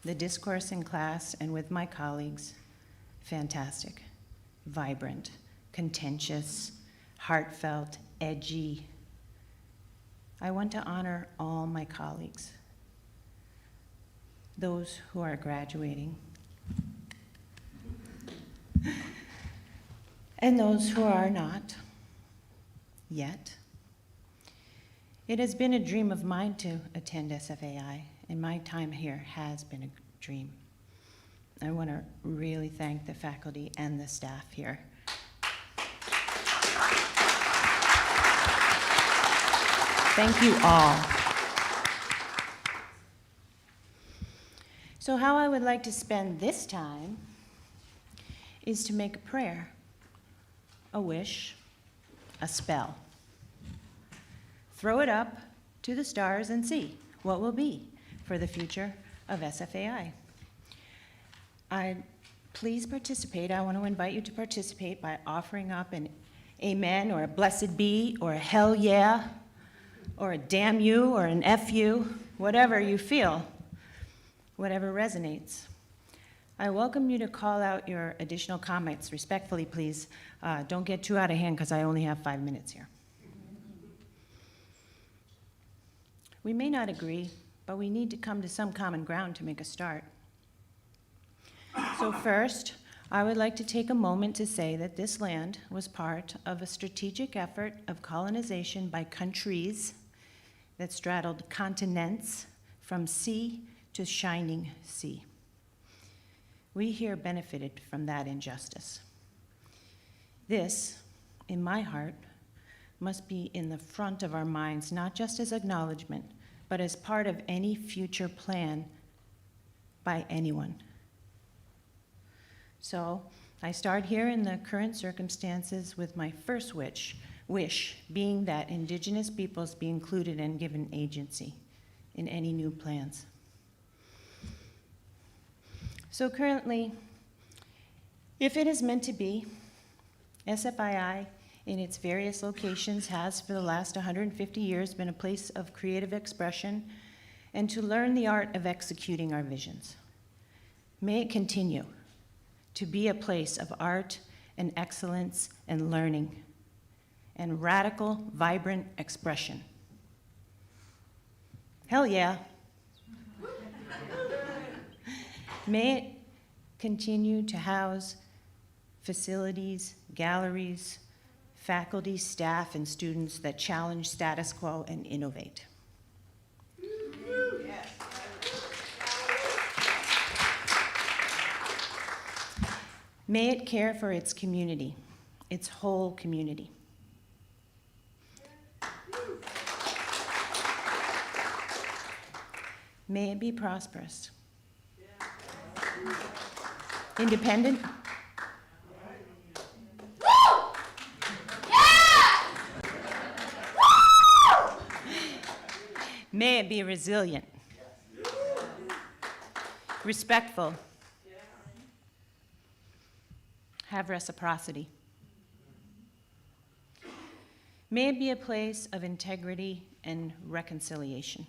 The discourse in class and with my colleagues, fantastic, vibrant, contentious, heartfelt, edgy. I want to honor all my colleagues, those who are graduating, and those who are not yet. It has been a dream of mine to attend SFAI, and my time here has been a dream. I want to really thank the faculty and the staff here. Thank you all. So how I would like to spend this time is to make a prayer, a wish, a spell. Throw it up to the stars and see what will be for the future of SFAI. Please participate. I want to invite you to participate by offering up an amen or a blessed be or a hell yeah or a damn you or an F you, whatever you feel, whatever resonates. I welcome you to call out your additional comments respectfully, please. Don't get too out of hand because I only have 5 minutes here. We may not agree, but we need to come to some common ground to make a start. So first, I would like to take a moment to say that this land was part of a strategic effort of colonization by countries that straddled continents from sea to shining sea. We here benefited from that injustice. This, in my heart, must be in the front of our minds, not just as acknowledgement, but as part of any future plan by anyone. So I start here in the current circumstances with my first wish being that Indigenous peoples be included and given agency in any new plans. So currently, if it is meant to be, SFAI in its various locations has for the last 150 years been a place of creative expression and to learn the art of executing our visions. May it continue to be a place of art and excellence and learning and radical, vibrant expression. Hell yeah. May it continue to house facilities, galleries, faculty, staff, and students that challenge status quo and innovate. May it care for its community, its whole community. May it be prosperous. Independent. May it be resilient. Respectful. Have reciprocity. May it be a place of integrity and reconciliation.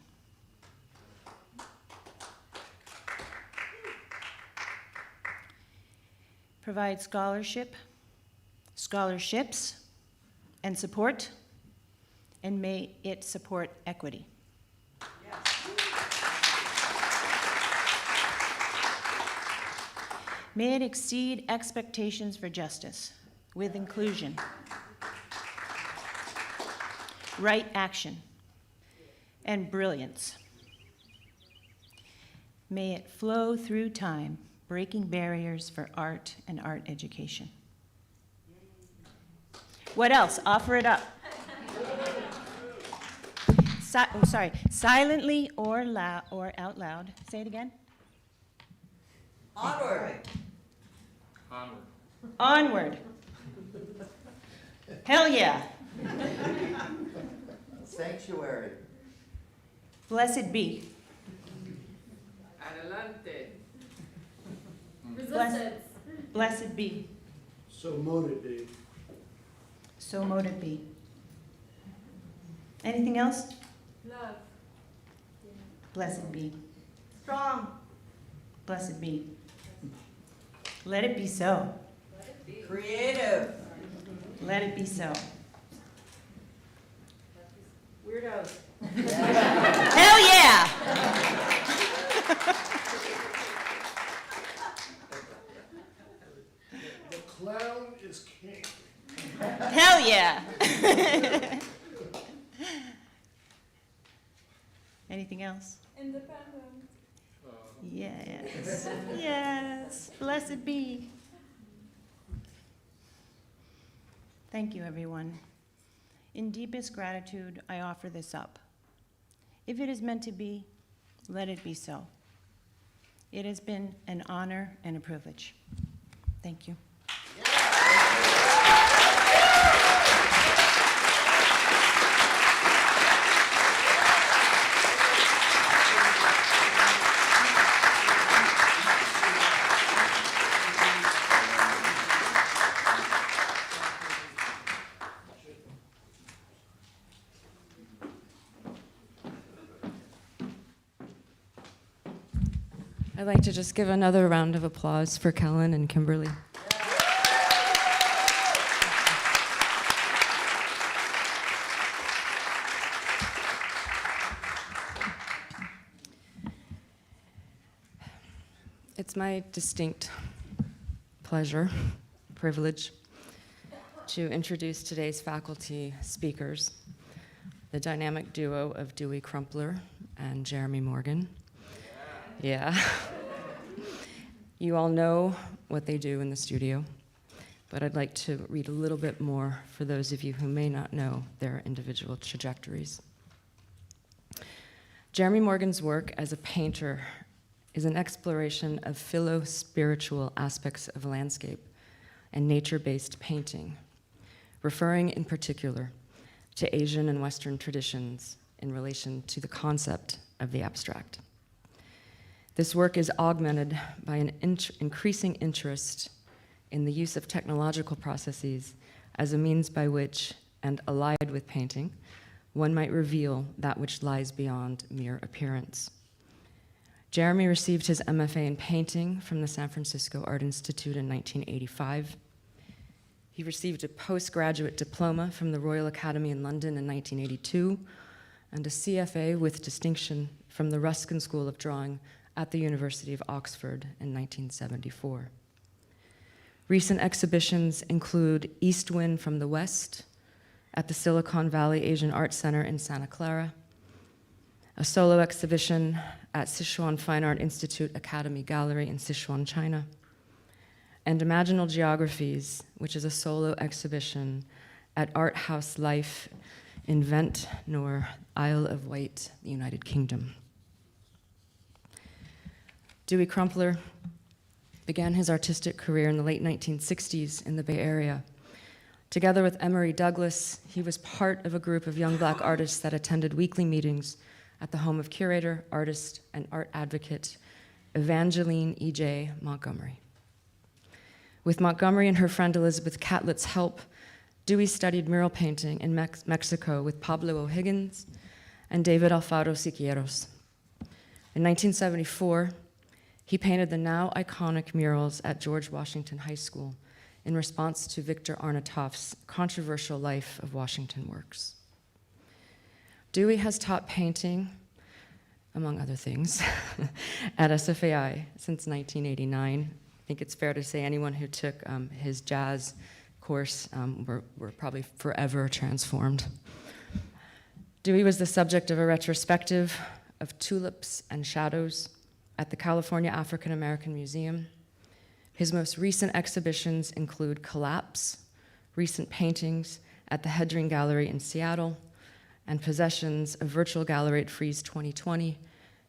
Provide scholarships, and support and may it support equity. May it exceed expectations for justice with inclusion, right action, and brilliance. May it flow through time, breaking barriers for art and art education. What else? Offer it up. Silently or out loud. Say it again. Onward. Onward. Hell yeah. Sanctuary. Blessed be. Adelante. Blessed be. So mote it be. So mote it be. Anything else? Love. Blessed be. Strong. Blessed be. Let it be so. Creative. Let it be so. Weirdos. Hell yeah! The clown is king. Hell yeah! Anything else? Independent. Yes. Yes. Blessed be. Thank you, everyone. In deepest gratitude, I offer this up. If it is meant to be, let it be so. It has been an honor and a privilege. Thank you. I'd like to just give another round of applause for Kellen and Kimberly. It's my distinct pleasure, privilege, to introduce today's faculty speakers, the dynamic duo of Dewey Crumpler and Jeremy Morgan. Yeah. You all know what they do in the studio, but I'd like to read a little bit more for those of you who may not know their individual trajectories. Jeremy Morgan's work as a painter is an exploration of philo-spiritual aspects of landscape and nature-based painting, referring in particular to Asian and Western traditions in relation to the concept of the abstract. This work is augmented by an increasing interest in the use of technological processes as a means by which, and allied with painting, one might reveal that which lies beyond mere appearance. Jeremy received his MFA in painting from the San Francisco Art Institute in 1985. He received a postgraduate diploma from the Royal Academy in London in 1982, and a CFA with distinction from the Ruskin School of Drawing at the University of Oxford in 1974. Recent exhibitions include East Wind from the West at the Silicon Valley Asian Art Center in Santa Clara, a solo exhibition at Sichuan Fine Art Institute Academy Gallery in Sichuan, China, and Imaginal Geographies, which is a solo exhibition at Art House Life in Ventnor, Isle of Wight, the United Kingdom. Dewey Crumpler began his artistic career in the late 1960s in the Bay Area. Together with Emory Douglas, he was part of a group of young Black artists that attended weekly meetings at the home of curator, artist, and art advocate Evangeline E.J. Montgomery. With Montgomery and her friend Elizabeth Catlett's help, Dewey studied mural painting in Mexico with Pablo O'Higgins and David Alfaro Siqueiros. In 1974, he painted the now iconic murals at George Washington High School in response to Victor Arnautoff's controversial Life of Washington works. Dewey has taught painting, among other things, at SFAI since 1989. I think it's fair to say anyone who took his jazz course were probably forever transformed. Dewey was the subject of a retrospective of tulips and shadows at the California African American Museum. His most recent exhibitions include Collapse, recent paintings at the Headland Gallery in Seattle, and possessions of Virtual Gallery at Frieze 2020,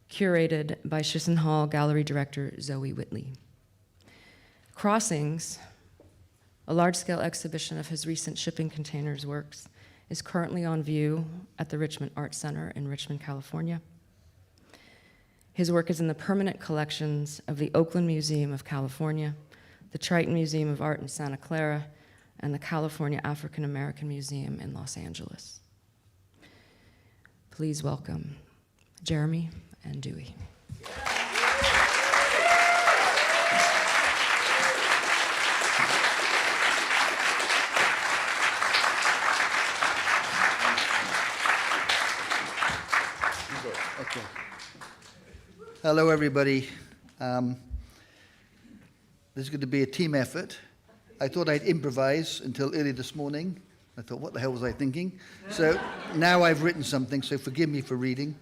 curated by Chisenhall Gallery Director Zoe Whitley. Crossings, a large-scale exhibition of his recent shipping containers works, is currently on view at the Richmond Art Center in Richmond, California. His work is in the permanent collections of the Oakland Museum of California, the Triton Museum of Art in Santa Clara, and the California African American Museum in Los Angeles. Please welcome Jeremy and Dewey. Okay. Hello, everybody. This is going to be a team effort. I thought I'd improvise until early this morning. I thought, what the hell was I thinking? So now I've written something, so forgive me for reading.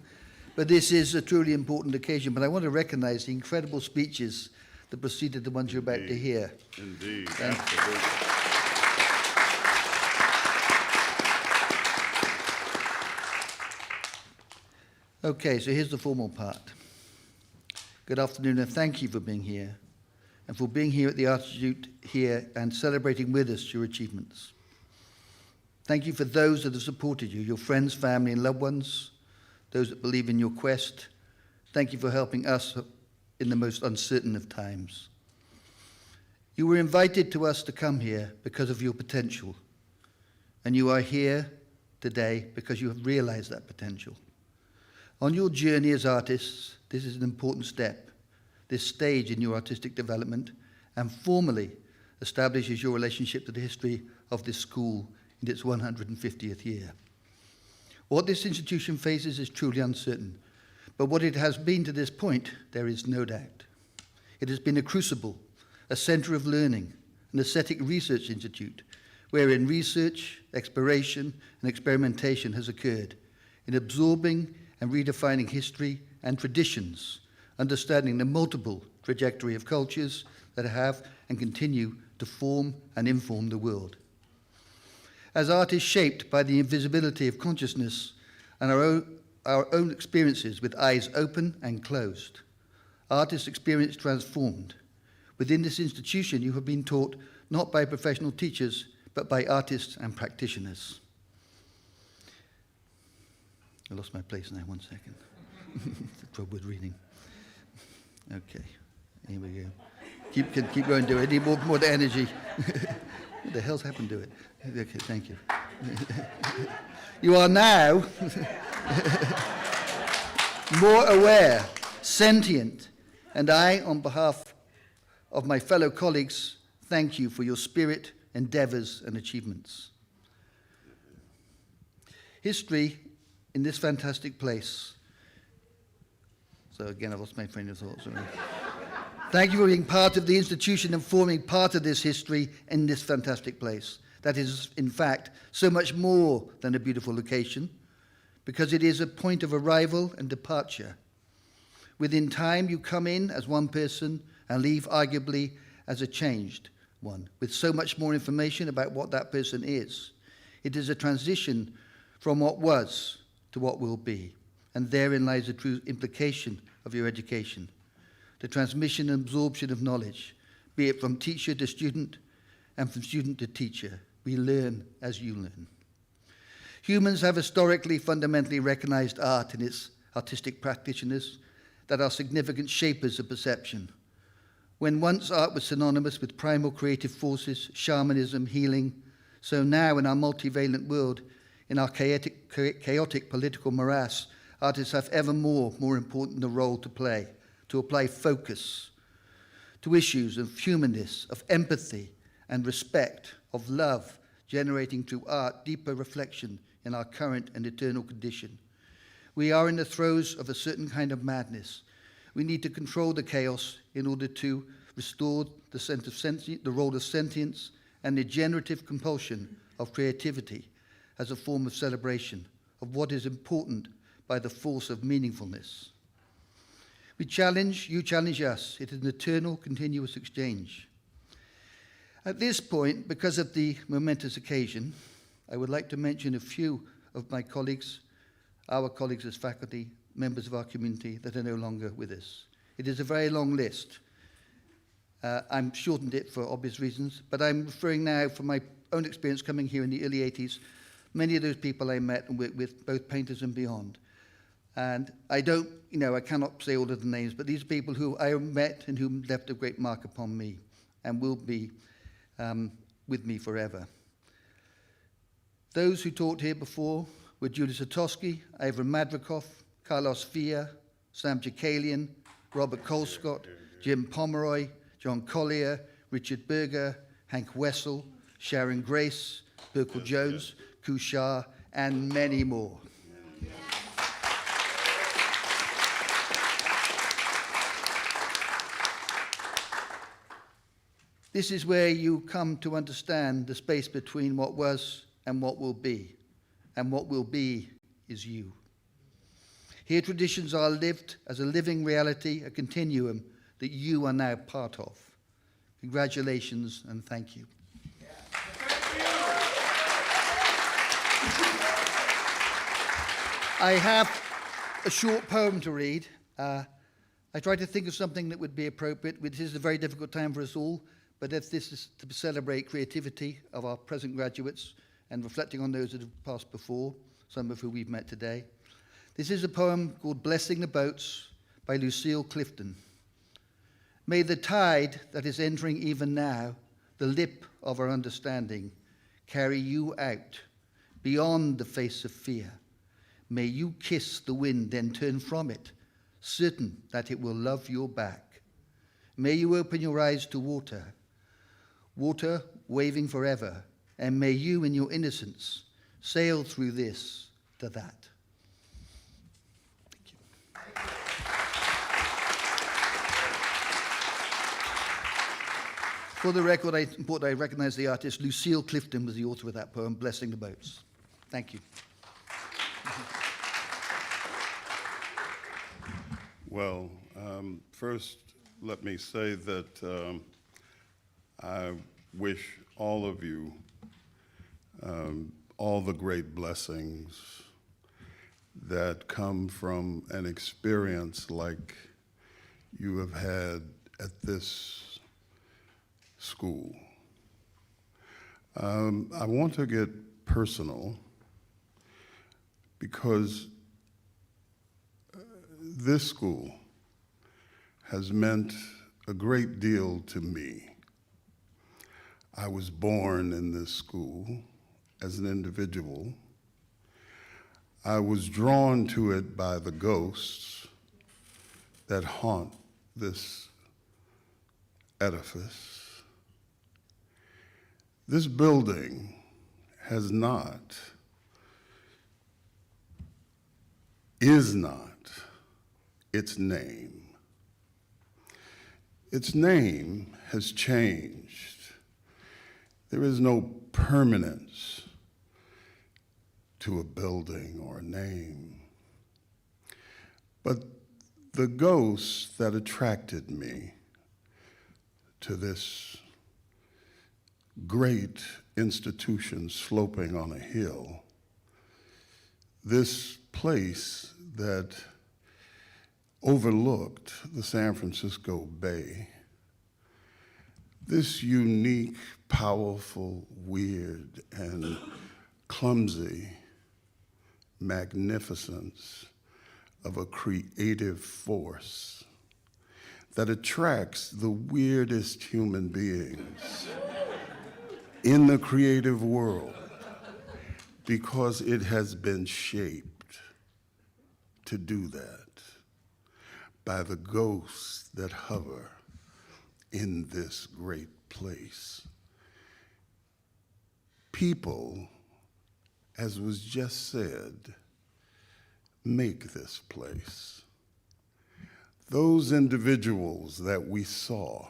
But this is a truly important occasion. But I want to recognize the incredible speeches that preceded the ones you're about to hear. Indeed, And absolutely. Okay, so here's the formal part. Good afternoon, and thank you for being here, and for being here at the Art Institute here and celebrating with us your achievements. Thank you for those that have supported you, your friends, family, and loved ones, those that believe in your quest. Thank you for helping us in the most uncertain of times. You were invited to us to come here because of your potential, and you are here today because you have realized that potential. On your journey as artists, this is an important step, this stage in your artistic development, and formally establishes your relationship to the history of this school in its 150th year. What this institution faces is truly uncertain, but what it has been to this point, there is no doubt. It has been a crucible, a center of learning, an aesthetic research institute, wherein research, exploration, and experimentation has occurred, in absorbing and redefining history and traditions, understanding the multiple trajectory of cultures that have and continue to form and inform the world. As art is shaped by the invisibility of consciousness and our own experiences with eyes open and closed, artists' experience transformed. Within this institution, you have been taught not by professional teachers, but by artists and practitioners. I lost my place now, 1 second. The trouble with reading. Okay, here we go. Keep going, do it. Need more energy. What the hell's happened to it? Okay, thank you. You are now more aware, sentient, and I, on behalf of my fellow colleagues, thank you for your spirit, endeavors, and achievements. History in this fantastic place. So again, I've lost my train of thought. Sorry. Thank you for being part of the institution and forming part of this history in this fantastic place. That is, in fact, so much more than a beautiful location, because it is a point of arrival and departure. Within time, you come in as one person and leave arguably as a changed one, with so much more information about what that person is. It is a transition from what was to what will be, and therein lies the true implication of your education, the transmission and absorption of knowledge, be it from teacher to student and from student to teacher. We learn as you learn. Humans have historically fundamentally recognized art in its artistic practitioners that are significant shapers of perception. When once art was synonymous with primal creative forces, shamanism, healing, so now in our multivalent world, in our chaotic political morass, artists have ever more important a role to play, to apply focus to issues of humanness, of empathy and respect, of love, generating through art deeper reflection in our current and eternal condition, We are in the throes of a certain kind of madness. We need to control the chaos in order to restore the sense of the role of sentience and the generative compulsion of creativity as a form of celebration of what is important by the force of meaningfulness. We challenge, you challenge us. It is an eternal, continuous exchange. At this point, because of the momentous occasion, I would like to mention a few of my colleagues, our colleagues as faculty, members of our community that are no longer with us. It is a very long list. I'm shortened it for obvious reasons, but I'm referring now from my own experience coming here in the early 80s, many of those people I met and worked with, both painters and beyond. And I don't, I cannot say all of the names, but these are people who I met and who left a great mark upon me and will be with me forever. Those who taught here before were Julie Satosky, Ivor Madrikoff, Carlos Villa, Sam Jakalian, Robert Colescott, Jim Pomeroy, John Collier, Richard Berger, Hank Wessel, Sharon Grace, Burkle Jones, Kushar, and many more. This is where you come to understand the space between what was and what will be. And what will be is you. Here traditions are lived as a living reality, a continuum that you are now part of. Congratulations and thank you. I have a short poem to read. I tried to think of something that would be appropriate. This is a very difficult time for us all, but if this is to celebrate creativity of our present graduates and reflecting on those that have passed before, some of whom we've met today. This is a poem called Blessing the Boats by Lucille Clifton. May the tide that is entering even now, the lip of our understanding, carry you out beyond the face of fear. May you kiss the wind and turn from it, certain that it will love your back. May you open your eyes to water, water waving forever, and may you in your innocence sail through this to that. Thank you. For the record, I recognize the artist. Lucille Clifton was the author of that poem, Blessing the Boats. Thank you. Well, first, let me say that I wish all of you all the great blessings that come from an experience like you have had at this school. I want to get personal because this school has meant a great deal to me. I was born in this school as an individual. I was drawn to it by the ghosts that haunt this edifice. This building has not, is not its name. Its name has changed. There is no permanence to a building or a name. But the ghosts that attracted me to this great institution sloping on a hill, this place that overlooked the San Francisco Bay, this unique, powerful, weird, and clumsy magnificence of a creative force that attracts the weirdest human beings in the creative world because it has been shaped to do that by the ghosts that hover in this great place. People, as was just said, make this place. Those individuals that we saw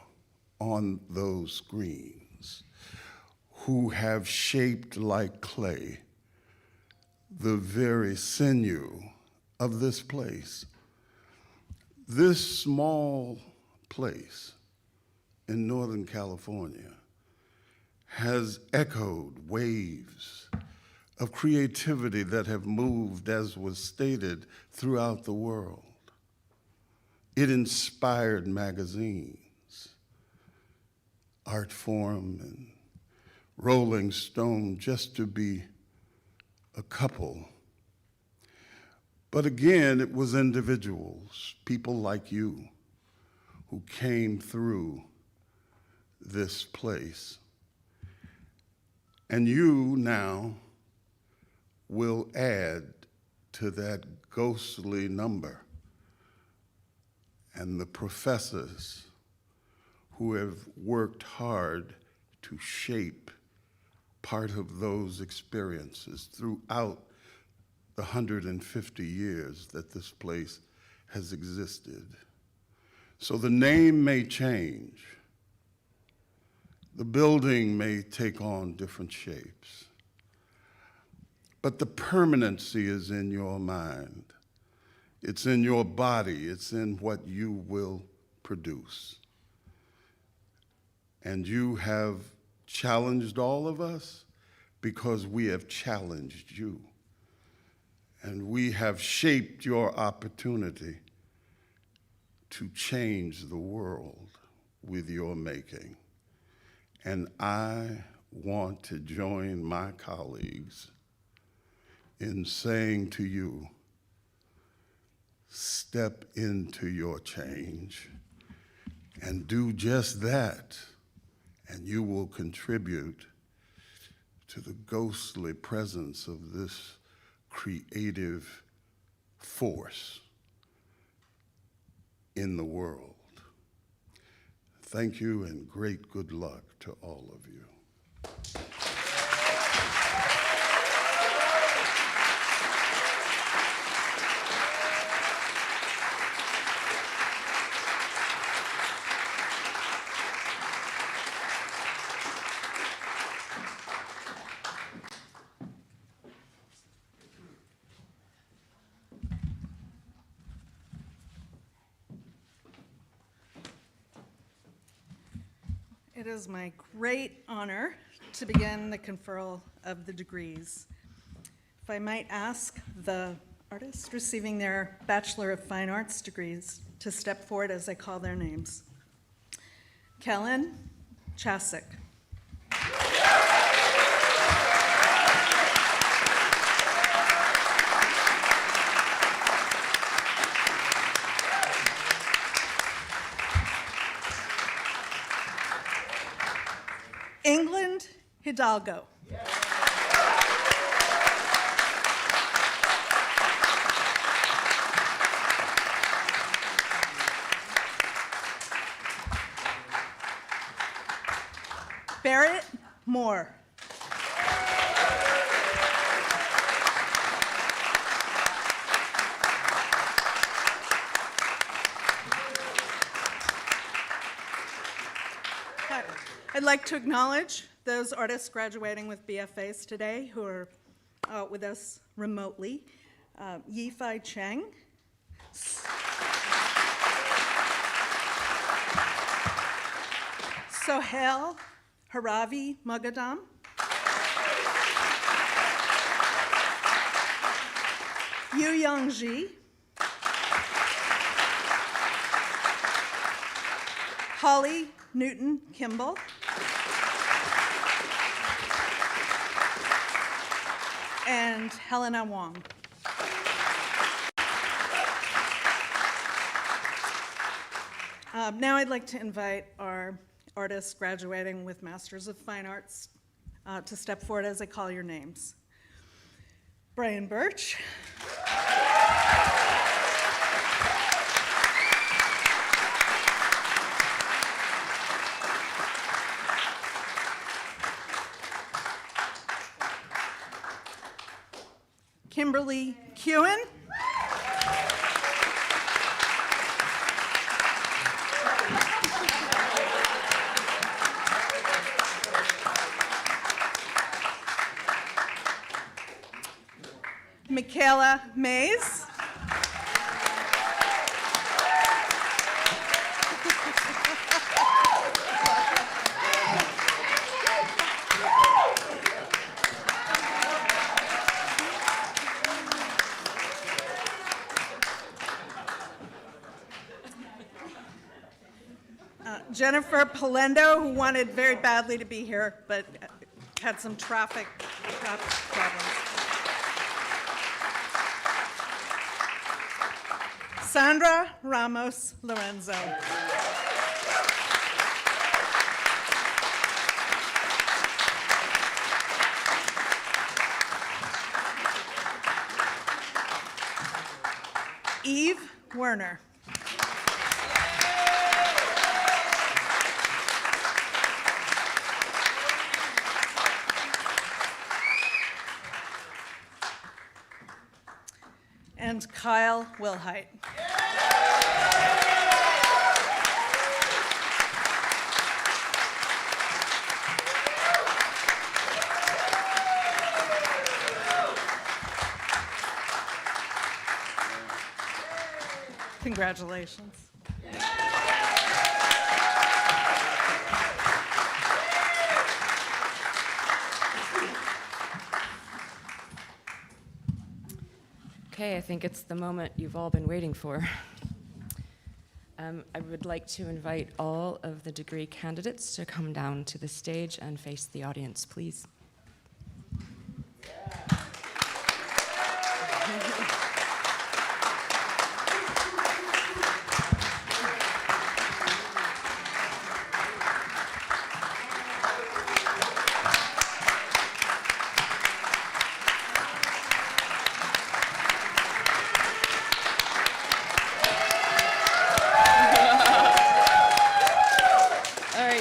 on those screens who have shaped like clay the very sinew of this place. This small place in Northern California has echoed waves of creativity that have moved, as was stated, throughout the world. It inspired magazines, Art Forum and Rolling Stone, just to be a couple. But again, it was individuals, people like you, who came through this place. And you now will add to that ghostly number. And the professors who have worked hard to shape part of those experiences throughout the 150 years that this place has existed. So the name may change. The building may take on different shapes. But the permanency is in your mind. It's in your body. It's in what you will produce. And you have challenged all of us because we have challenged you. And we have shaped your opportunity to change the world with your making. And I want to join my colleagues in saying to you, step into your change and do just that, and you will contribute to the ghostly presence of this creative force in the world. Thank you and great good luck to all of you. It is my great honor to begin the conferral of the degrees. If I might ask the artists receiving their Bachelor of Fine Arts degrees to step forward as I call their names. Kellen Chasik. England Hidalgo. Barrett Moore. I'd like to acknowledge those artists graduating with BFAs today who are with us remotely. Yifei Cheng. Sohail Haravi Mugadam. Yu Yangji. Holly Newton Kimball. And Helena Wong. Now I'd like to invite our artists graduating with Masters of Fine Arts to step forward as I call your names. Brian Birch. Kimberly Kewen. Michaela Mays. Jennifer Polendo, who wanted very badly to be here, but had some traffic problems. Sandra Ramos Lorenzo. Eve Werner. And Kyle Wilhite. Congratulations. Okay, I think it's the moment you've all been waiting for. I would like to invite all of the degree candidates to come down to the stage and face the audience, please.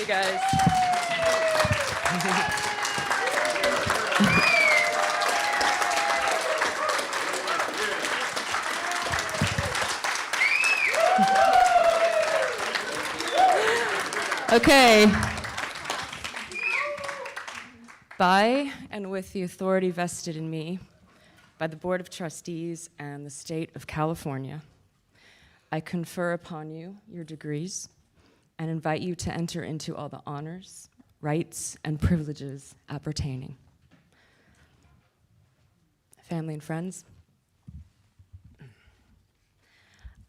Guys. Okay. By and with the authority vested in me by the Board of Trustees and the State of California, I confer upon you your degrees and invite you to enter into all the honors, rights, and privileges appertaining. Family and friends,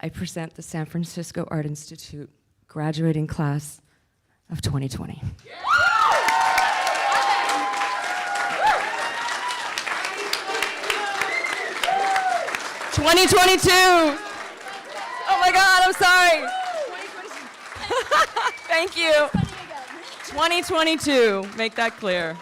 I present the San Francisco Art Institute graduating class of 2020. '2022! Oh my God, I'm sorry. Thank you. 2022, make that clear.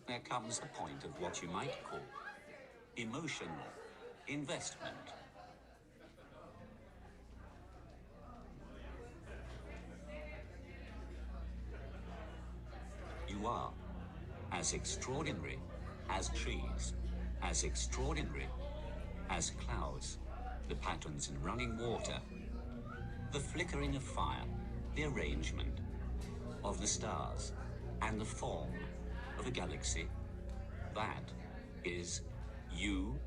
There comes the point of what you might call emotional investment. You are as extraordinary as trees, as extraordinary as clouds, the patterns in running water, the flickering of fire, the arrangement of the stars, and the form of a galaxy. That is you